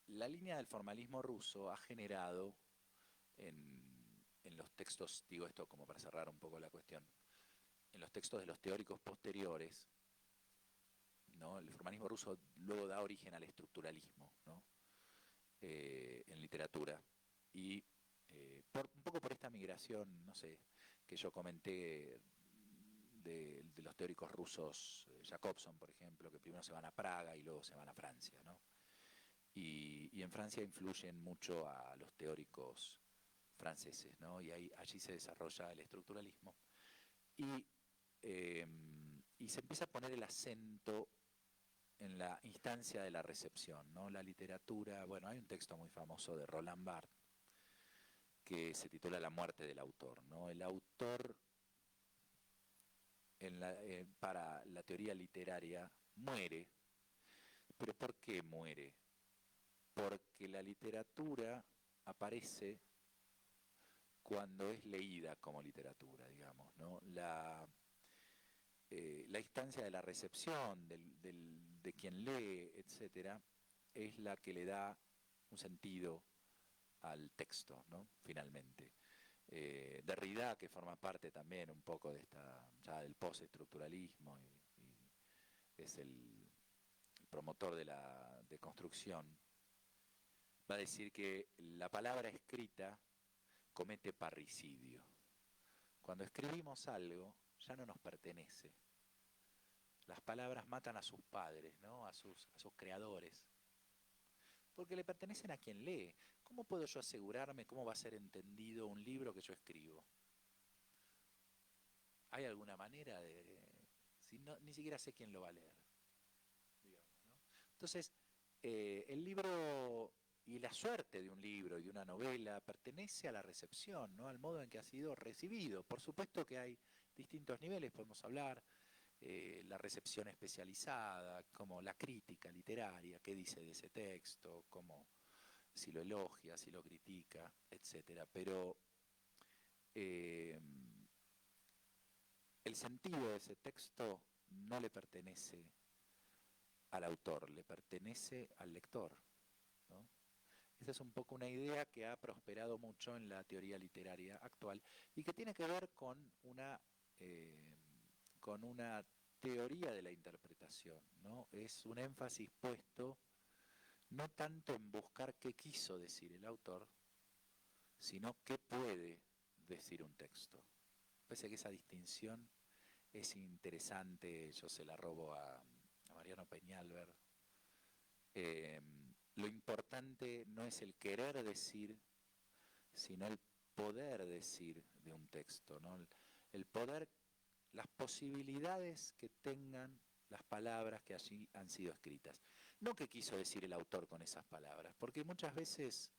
La línea del formalismo ruso ha generado en los textos, digo esto como para cerrar un poco la cuestión, en los textos de los teóricos posteriores, ¿no? El formalismo ruso luego da origen al estructuralismo, ¿no? En literatura. Y un poco por esta migración, no sé, que yo comenté de los teóricos rusos, Jacobson, por ejemplo, que primero se van a Praga y luego se van a Francia, ¿no? Y en Francia influyen mucho a los teóricos franceses, ¿no? Y allí se desarrolla el estructuralismo. Y se empieza a poner el acento en la instancia de la recepción, ¿no? La literatura, bueno, hay un texto muy famoso de Roland Barthes que se titula La muerte del autor, ¿no? El autor para la teoría literaria muere, pero ¿por qué muere? Porque la literatura aparece cuando es leída como literatura, digamos, ¿no? La instancia de la recepción, de quien lee, etcétera, es la que le da un sentido al texto, ¿no? Finalmente. Derrida, que forma parte también un poco de ya del postestructuralismo y es el promotor de la deconstrucción, va a decir que la palabra escrita comete parricidio. Cuando escribimos algo, ya no nos pertenece. Las palabras matan a sus padres, ¿no? a sus creadores, porque le pertenecen a quien lee. ¿Cómo puedo yo asegurarme cómo va a ser entendido un libro que yo escribo? ¿Hay alguna manera si no, ni siquiera sé quién lo va a leer, digamos, ¿no? Entonces, el libro y la suerte de un libro y de una novela pertenece a la recepción, ¿no? Al modo en que ha sido recibido. Por supuesto que hay distintos niveles, podemos hablar, la recepción especializada, como la crítica literaria, qué dice de ese texto, si lo elogia, si lo critica, etcétera. Pero el sentido de ese texto no le pertenece al autor, le pertenece al lector, ¿no? Esa es un poco una idea que ha prosperado mucho en la teoría literaria actual y que tiene que ver con una teoría de la interpretación, ¿no? Es un énfasis puesto no tanto en buscar qué quiso decir el autor, sino qué puede decir un texto. Parece que esa distinción es interesante, yo se la robo a Mariano Peñalver. Lo importante no es el querer decir, sino el poder decir de un texto, ¿no? El poder, las posibilidades que tengan las palabras que allí han sido escritas. No qué quiso decir el autor con esas palabras, porque muchas veces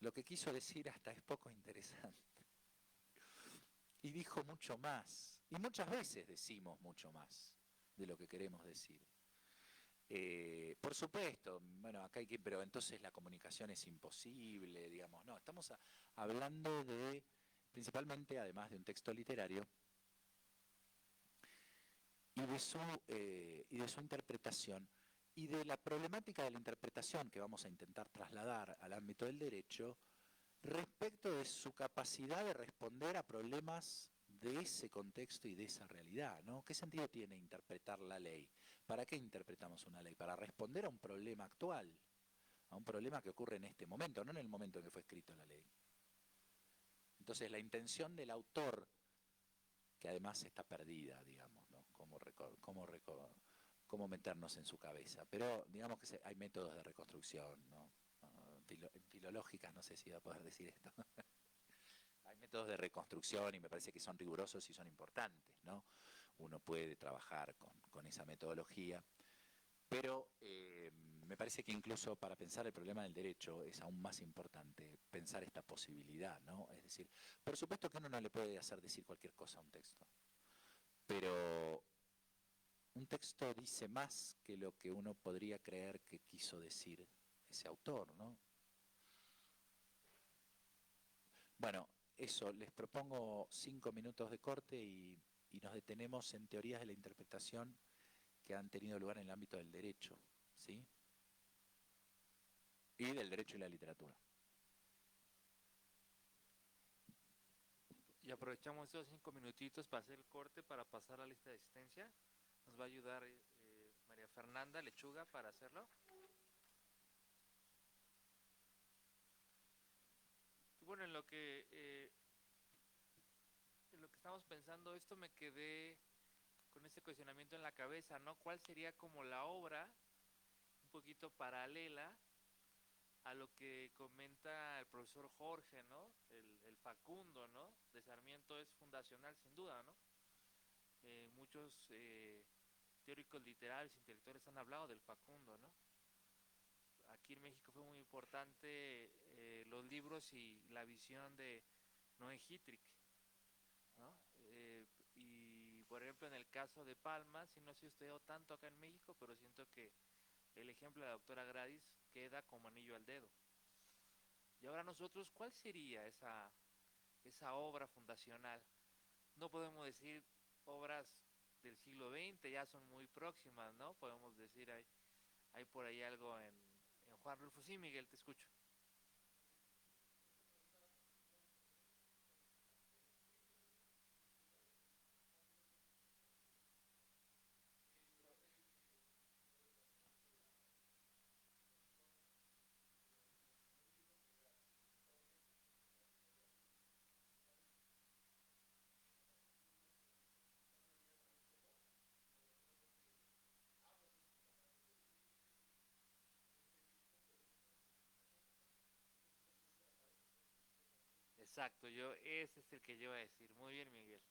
lo que quiso decir hasta es poco interesante. Y dijo mucho más, y muchas veces decimos mucho más de lo que queremos decir. Por supuesto, bueno, acá hay que, pero entonces la comunicación es imposible, digamos, no, estamos hablando de, principalmente, además de un texto literario, y de su interpretación, y de la problemática de la interpretación que vamos a intentar trasladar al ámbito del derecho, respecto de su capacidad de responder a problemas de ese contexto y de esa realidad, ¿no? ¿Qué sentido tiene interpretar la ley? ¿Para qué interpretamos una ley? Para responder a un problema actual, a un problema que ocurre en este momento, no en el momento en que fue escrita la ley. Entonces la intención del autor, que además está perdida, digamos, ¿no? Cómo meternos en su cabeza. Pero digamos que hay métodos de reconstrucción, ¿no? Filológicas, no sé si va a poder decir esto. Hay métodos de reconstrucción y me parece que son rigurosos y son importantes, ¿no? Uno puede trabajar con esa metodología, pero me parece que incluso para pensar el problema del derecho es aún más importante pensar esta posibilidad, ¿no? Es decir, por supuesto que uno no le puede hacer decir cualquier cosa a un texto, pero un texto dice más que lo que uno podría creer que quiso decir ese autor, ¿no? Bueno, eso, les propongo 5 minutos de corte y nos detenemos en teorías de la interpretación que han tenido lugar en el ámbito del derecho. ¿sí? Y del derecho y la literatura. Y aprovechamos estos 5 minutitos para hacer el corte, para pasar a la lista de asistencia. Nos va a ayudar María Fernanda Lechuga para hacerlo. Y bueno, en lo que estamos pensando, esto me quedé con este cuestionamiento en la cabeza, ¿no? ¿Cuál sería como la obra un poquito paralela a lo que comenta el profesor Jorge, ¿no? El Facundo, ¿no? De Sarmiento es fundacional sin duda, ¿no? Muchos teóricos literarios, intelectuales han hablado del Facundo, ¿no? Aquí en México fue muy importante los libros y la visión de Noé Hittrick, ¿no? Y por ejemplo en el caso de Palma, si no se ha estudiado tanto acá en México, pero siento que el ejemplo de la doctora Gradis queda como anillo al dedo. Y ahora nosotros, ¿cuál sería esa obra fundacional? No podemos decir obras del siglo XX, ya son muy próximas, ¿no? Podemos decir, hay por ahí algo en Juan Rulfo. Sí, Miguel, te escucho. Exacto, ese es el que yo iba a decir. Muy bien, Miguel.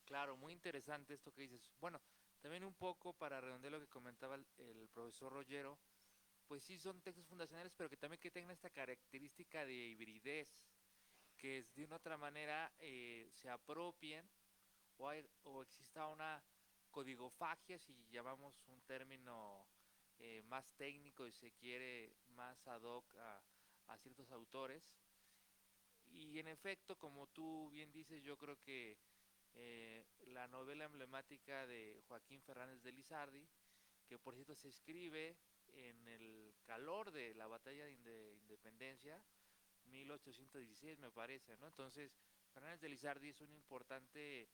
Claro, muy interesante esto que dices. Bueno, también un poco para redondear lo que comentaba el profesor Rollero, pues sí son textos fundacionales, pero que también que tengan esta característica de hibridez, que de una otra manera se apropien o exista una codigofagia, si llamamos un término más técnico y se quiere más ad hoc a ciertos autores. Y en efecto, como tú bien dices, yo creo que la novela emblemática de Joaquín Fernández de Lizardi, que por cierto se escribe en el calor de la batalla de Independencia, 1816 me parece, ¿no? Entonces, Fernández de Lizardi es un importante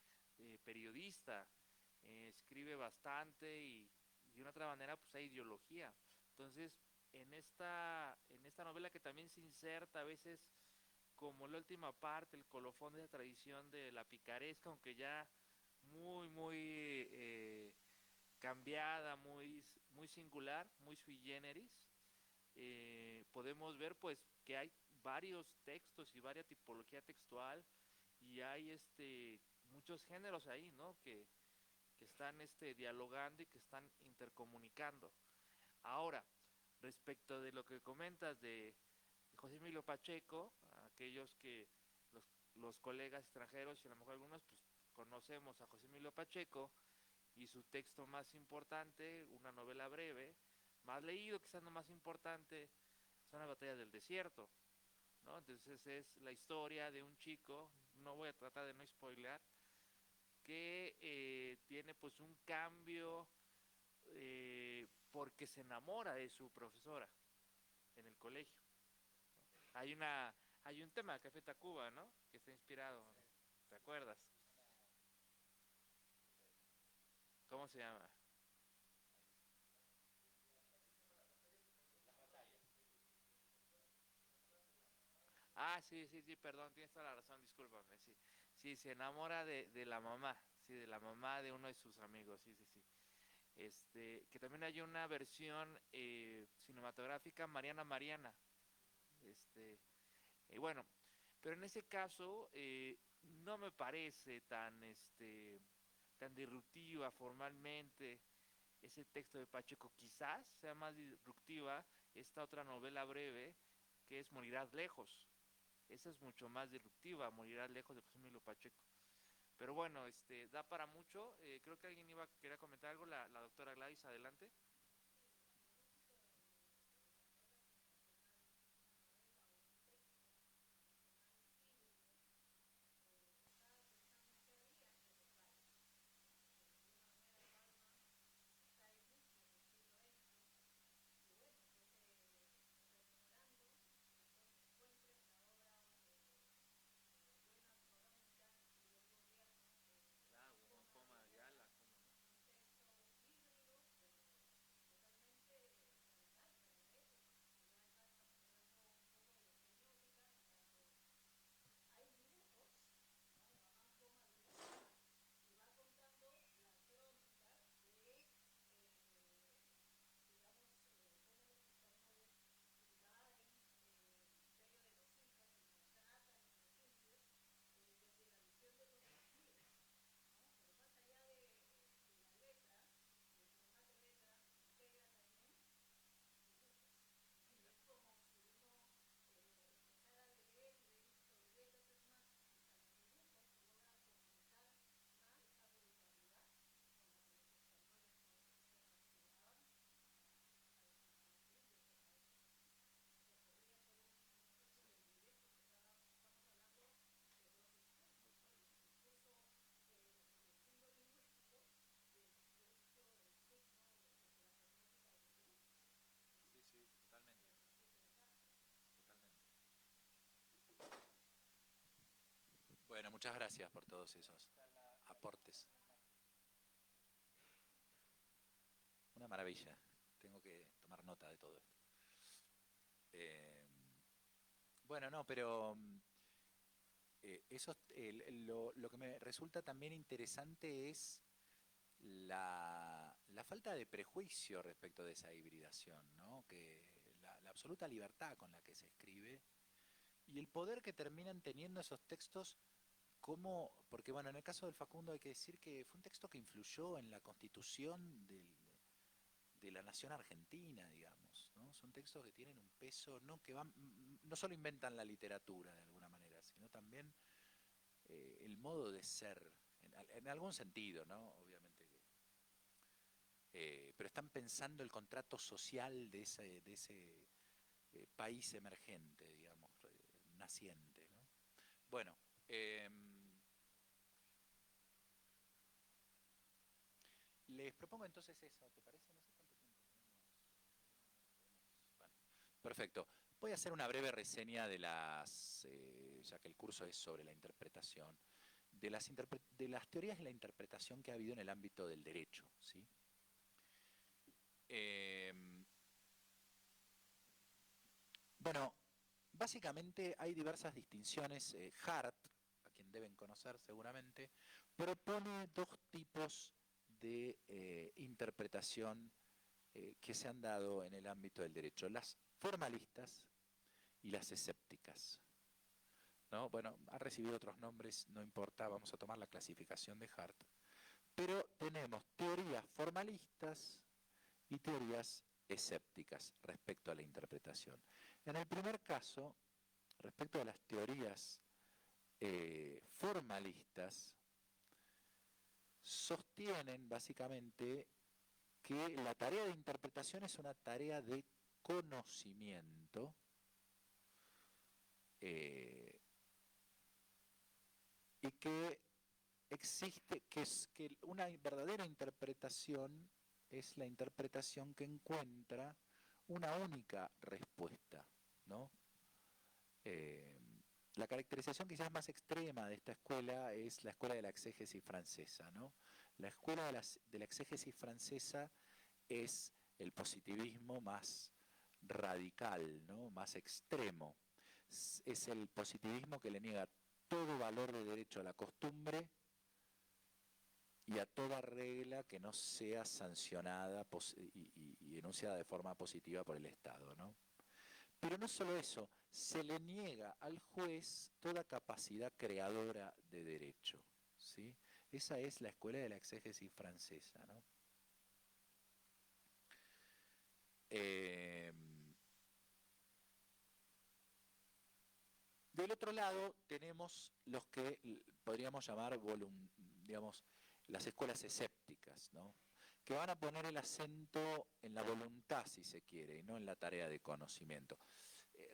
periodista, escribe bastante y de una otra manera pues hay ideología. Entonces, en esta novela que también se inserta a veces como la última parte, el colofón de la tradición de la picaresca, aunque ya muy cambiada, muy singular, muy sui generis, podemos ver pues que hay varios textos y varias tipología textual y hay muchos géneros ahí, ¿no? Que están dialogando y que están intercomunicando. Ahora, respecto de lo que comentas de José Emilio Pacheco, aquellos que los colegas extranjeros y a lo mejor algunos pues conocemos a José Emilio Pacheco y su texto más importante, una novela breve, más leído, quizás no más importante, son las batallas del desierto, ¿no? Entonces es la historia de un chico, no voy a tratar de no spoilear, que tiene pues un cambio porque se enamora de su profesora en el colegio. Hay una hay un tema, Café Tacuba, ¿no? Que está inspirado, ¿te acuerdas? ¿Cómo se llama? Ah, sí, sí, sí, perdón, tienes toda la razón, discúlpame, sí. Sí, se enamora de la mamá, sí, de la mamá de uno de sus amigos, sí, sí, sí. Que también hay una versión cinematográfica, Mariana Mariana. Este, bueno, pero en ese caso no me parece tan disruptiva formalmente ese texto de Pacheco. Quizás sea más disruptiva esta otra novela breve que es Morirás lejos. Esa es mucho más disruptiva, Morirás lejos de José Emilio Pacheco. Pero bueno, da para mucho. Creo que alguien quería comentar algo, la doctora Gladys, adelante. Claro, como Poma Ayala, ¿cómo no? Sí, sí, totalmente, totalmente. Bueno, muchas gracias por todos esos aportes. Una maravilla. Tengo que tomar nota de todo esto. Eh, bueno, no, pero lo que me resulta también interesante es la falta de prejuicio respecto de esa hibridación, ¿no? Que la absoluta libertad con la que se escribe y el poder que terminan teniendo esos textos como, porque bueno, en el caso del Facundo hay que decir que fue un texto que influyó en la constitución de la nación argentina, digamos, ¿no? Son textos que tienen un peso, no que van, no solo inventan la literatura de alguna manera, sino también el modo de ser, en algún sentido, ¿no? Obviamente que pero están pensando el contrato social de ese país emergente, digamos, naciente, ¿no? Bueno, eh, les propongo entonces eso, ¿te parece? No sé cuánto tiempo tenemos. Bueno, perfecto. Voy a hacer una breve reseña de ya que el curso es sobre la interpretación, de las teorías de la interpretación que ha habido en el ámbito del derecho, ¿sí? Eh, bueno, básicamente hay diversas distinciones. Hart, a quien deben conocer seguramente, propone dos tipos de interpretación que se han dado en el ámbito del derecho, las formalistas y las escépticas, ¿no? Bueno, ha recibido otros nombres, no importa, vamos a tomar la clasificación de Hart, pero tenemos teorías formalistas y teorías escépticas respecto a la interpretación. En el primer caso, respecto a las teorías formalistas, sostienen básicamente que la tarea de interpretación es una tarea de conocimiento eh, y que existe, que una verdadera interpretación es la interpretación que encuentra una única respuesta, ¿no? Eh, la caracterización quizás más extrema de esta escuela es la escuela de la exégesis francesa, ¿no? La escuela de la exégesis francesa es el positivismo más radical, ¿no? Más extremo. Es el positivismo que le niega todo valor de derecho a la costumbre y a toda regla que no sea sancionada y enunciada de forma positiva por el Estado, ¿no? Pero no solo eso, se le niega al juez toda capacidad creadora de derecho, ¿sí? Esa es la escuela de la exégesis francesa, ¿no? Del otro lado tenemos los que podríamos llamar, digamos, las escuelas escépticas, ¿no? Que van a poner el acento en la voluntad, si se quiere, y no en la tarea de conocimiento.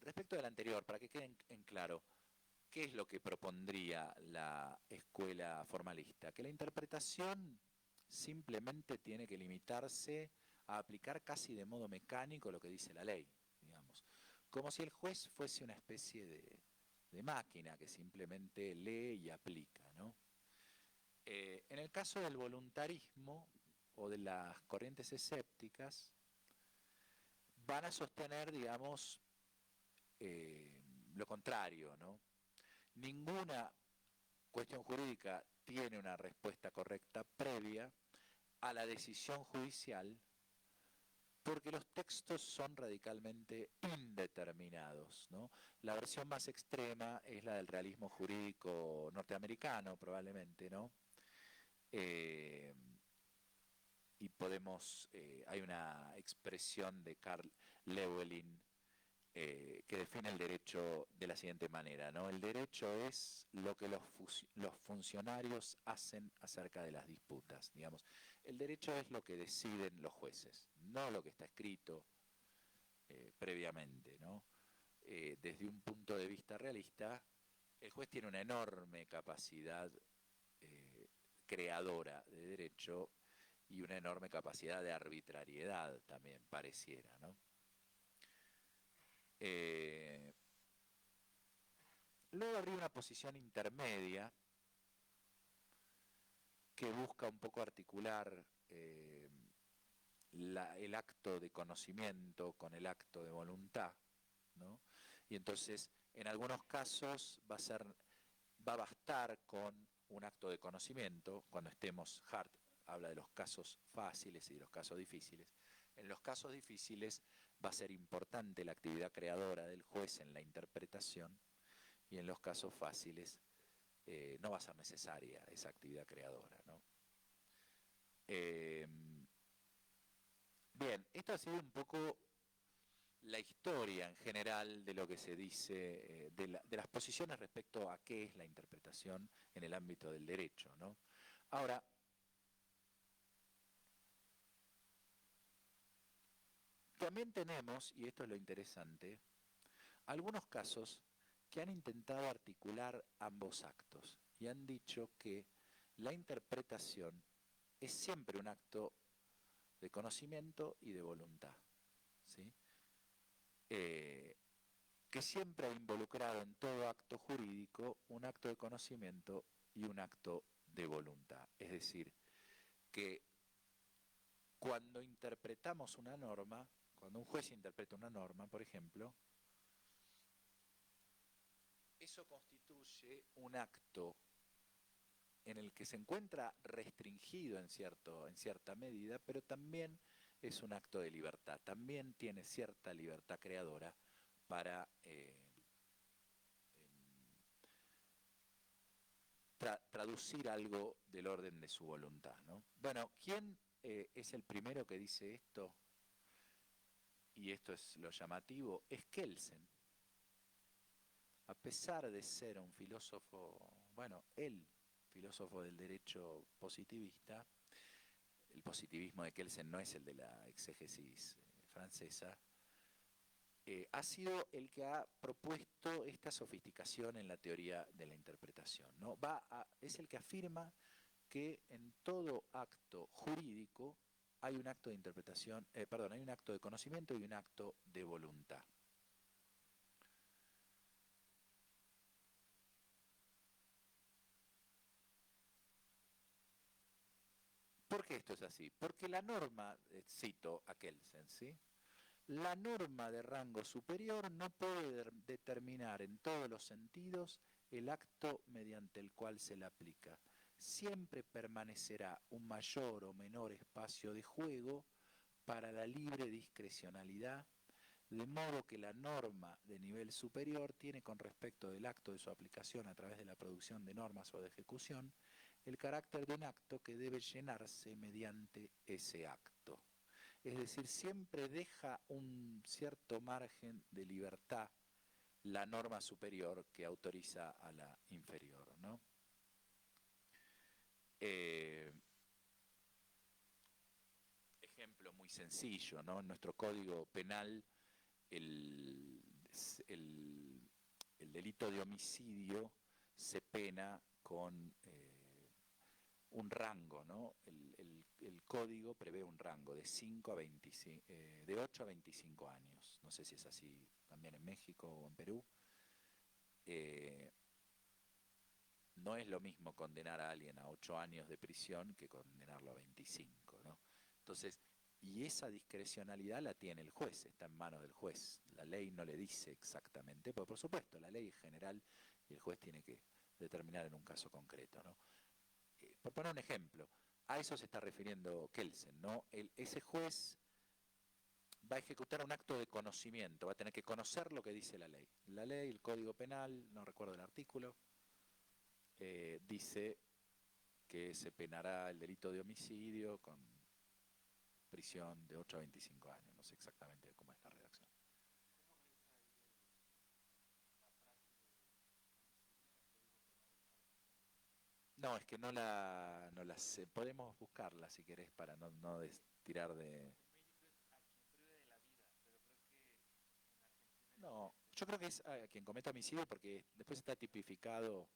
Respecto del anterior, para que quede en claro, ¿qué es lo que propondría la escuela formalista? Que la interpretación simplemente tiene que limitarse a aplicar casi de modo mecánico lo que dice la ley, digamos. Como si el juez fuese una especie de máquina que simplemente lee y aplica, ¿no? En el caso del voluntarismo o de las corrientes escépticas, van a sostener, digamos, lo contrario, ¿no? Ninguna cuestión jurídica tiene una respuesta correcta previa a la decisión judicial porque los textos son radicalmente indeterminados, ¿no? La versión más extrema es la del realismo jurídico norteamericano, probablemente, ¿no? Y hay una expresión de Carl Llewellyn que define el derecho de la siguiente manera, ¿no? El derecho es lo que los funcionarios hacen acerca de las disputas, digamos. El derecho es lo que deciden los jueces, no lo que está escrito previamente, ¿no? Desde un punto de vista realista, el juez tiene una enorme capacidad creadora de derecho y una enorme capacidad de arbitrariedad también, pareciera, ¿no? Luego habría una posición intermedia que busca un poco articular el acto de conocimiento con el acto de voluntad, ¿no? Y entonces, en algunos casos va a bastar con un acto de conocimiento, cuando Hart habla de los casos fáciles y de los casos difíciles. En los casos difíciles va a ser importante la actividad creadora del juez en la interpretación, y en los casos fáciles no va a ser necesaria esa actividad creadora, ¿no? Bien, esto ha sido un poco la historia en general de lo que se dice, de las posiciones respecto a qué es la interpretación en el ámbito del derecho, ¿no? Ahora, también tenemos, y esto es lo interesante, algunos casos que han intentado articular ambos actos y han dicho que la interpretación es siempre un acto de conocimiento y de voluntad, ¿sí? Que siempre ha involucrado en todo acto jurídico un acto de conocimiento y un acto de voluntad. Es decir, que cuando interpretamos una norma, cuando un juez interpreta una norma, por ejemplo, eso constituye un acto en el que se encuentra restringido en cierta medida, pero también es un acto de libertad, también tiene cierta libertad creadora para traducir algo del orden de su voluntad, ¿no? Bueno, ¿quién es el primero que dice esto? Y esto es lo llamativo, es Kelsen. A pesar de ser un filósofo, bueno, el filósofo del derecho positivista, el positivismo de Kelsen no es el de la exégesis francesa, ha sido el que ha propuesto esta sofisticación en la teoría de la interpretación, ¿no? Es el que afirma que en todo acto jurídico hay un acto de interpretación, hay un acto de conocimiento y un acto de voluntad. ¿Por qué esto es así? Porque la norma, cito a Kelsen, ¿sí? La norma de rango superior no puede determinar en todos los sentidos el acto mediante el cual se la aplica. Siempre permanecerá un mayor o menor espacio de juego para la libre discrecionalidad, de modo que la norma de nivel superior tiene con respecto del acto de su aplicación a través de la producción de normas o de ejecución, el carácter de un acto que debe llenarse mediante ese acto. Es decir, siempre deja un cierto margen de libertad la norma superior que autoriza a la inferior, ¿no? Ejemplo muy sencillo, ¿no? En nuestro Código Penal, el delito de homicidio se pena con un rango, ¿no? El código prevé un rango de 5 a 25, de 8 a 25 años. No sé si es así también en México o en Perú. No es lo mismo condenar a alguien a 8 años de prisión que condenarlo a 25, ¿no? Entonces, y esa discrecionalidad la tiene el juez, está en manos del juez. La ley no le dice exactamente, porque por supuesto la ley es general y el juez tiene que determinar en un caso concreto, ¿no? Por poner un ejemplo, a eso se está refiriendo Kelsen, ¿no? Ese juez va a ejecutar un acto de conocimiento, va a tener que conocer lo que dice la ley. La ley, el Código Penal, no recuerdo el artículo, dice que se penará el delito de homicidio con prisión de 8 a 25 años, no sé exactamente cómo es la redacción. No, es que no la sé. Podemos buscarla si querés para no tirar de... No, yo creo que es a quien cometa homicidio porque después está tipificado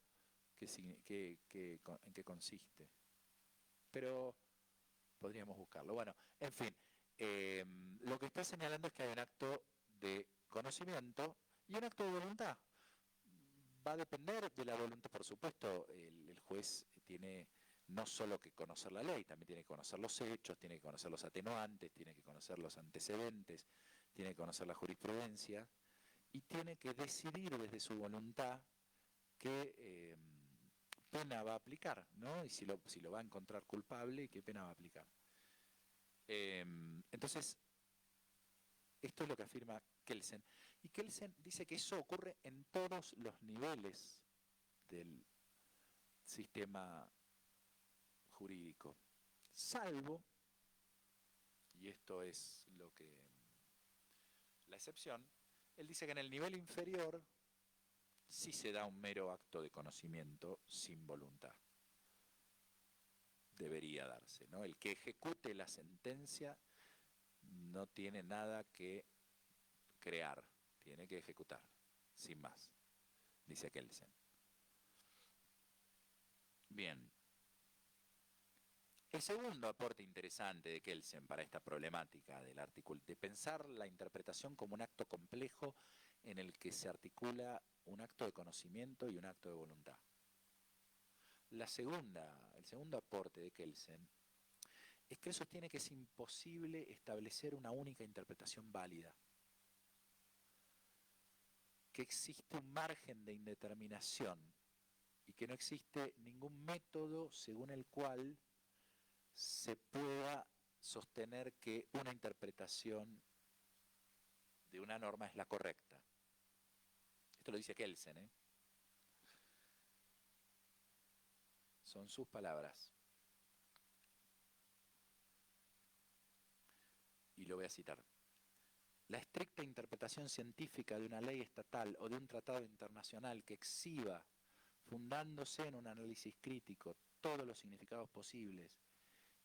en qué consiste. Pero podríamos buscarlo. Bueno, en fin, lo que está señalando es que hay un acto de conocimiento y un acto de voluntad. Va a depender de la voluntad, por supuesto, el juez tiene no solo que conocer la ley, también tiene que conocer los hechos, tiene que conocer los atenuantes, tiene que conocer los antecedentes, tiene que conocer la jurisprudencia y tiene que decidir desde su voluntad qué pena va a aplicar, ¿no? Y si lo va a encontrar culpable y qué pena va a aplicar. Entonces, esto es lo que afirma Kelsen. Y Kelsen dice que eso ocurre en todos los niveles del sistema jurídico, salvo, y esto es la excepción, él dice que en el nivel inferior sí se da un mero acto de conocimiento sin voluntad. Debería darse, ¿no? El que ejecute la sentencia no tiene nada que crear, tiene que ejecutar, sin más, dice Kelsen. Bien. El segundo aporte interesante de Kelsen para esta problemática de pensar la interpretación como un acto complejo en el que se articula un acto de conocimiento y un acto de voluntad. El segundo aporte de Kelsen es que él sostiene que es imposible establecer una única interpretación válida, que existe un margen de indeterminación y que no existe ningún método según el cual se pueda sostener que una interpretación de una norma es la correcta. Esto lo dice Kelsen, ¿eh? Son sus palabras. Y lo voy a citar. La estricta interpretación científica de una ley estatal o de un tratado internacional que exhiba, fundándose en un análisis crítico, todos los significados posibles,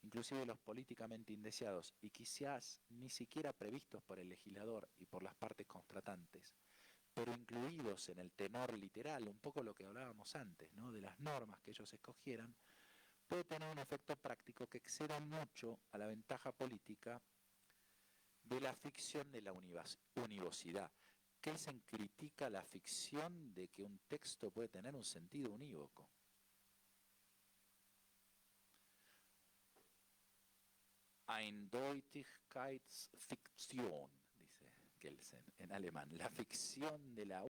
inclusive los políticamente indeseados y quizás ni siquiera previstos por el legislador y por las partes contratantes, pero incluidos en el tenor literal, un poco lo que hablábamos antes, ¿no? De las normas que ellos escogieran, puede tener un efecto práctico que exceda mucho a la ventaja política de la ficción de la univocidad. Kelsen critica la ficción de que un texto puede tener un sentido unívoco. Eindeutigkeitsfiktion, dice Kelsen en alemán, la ficción de la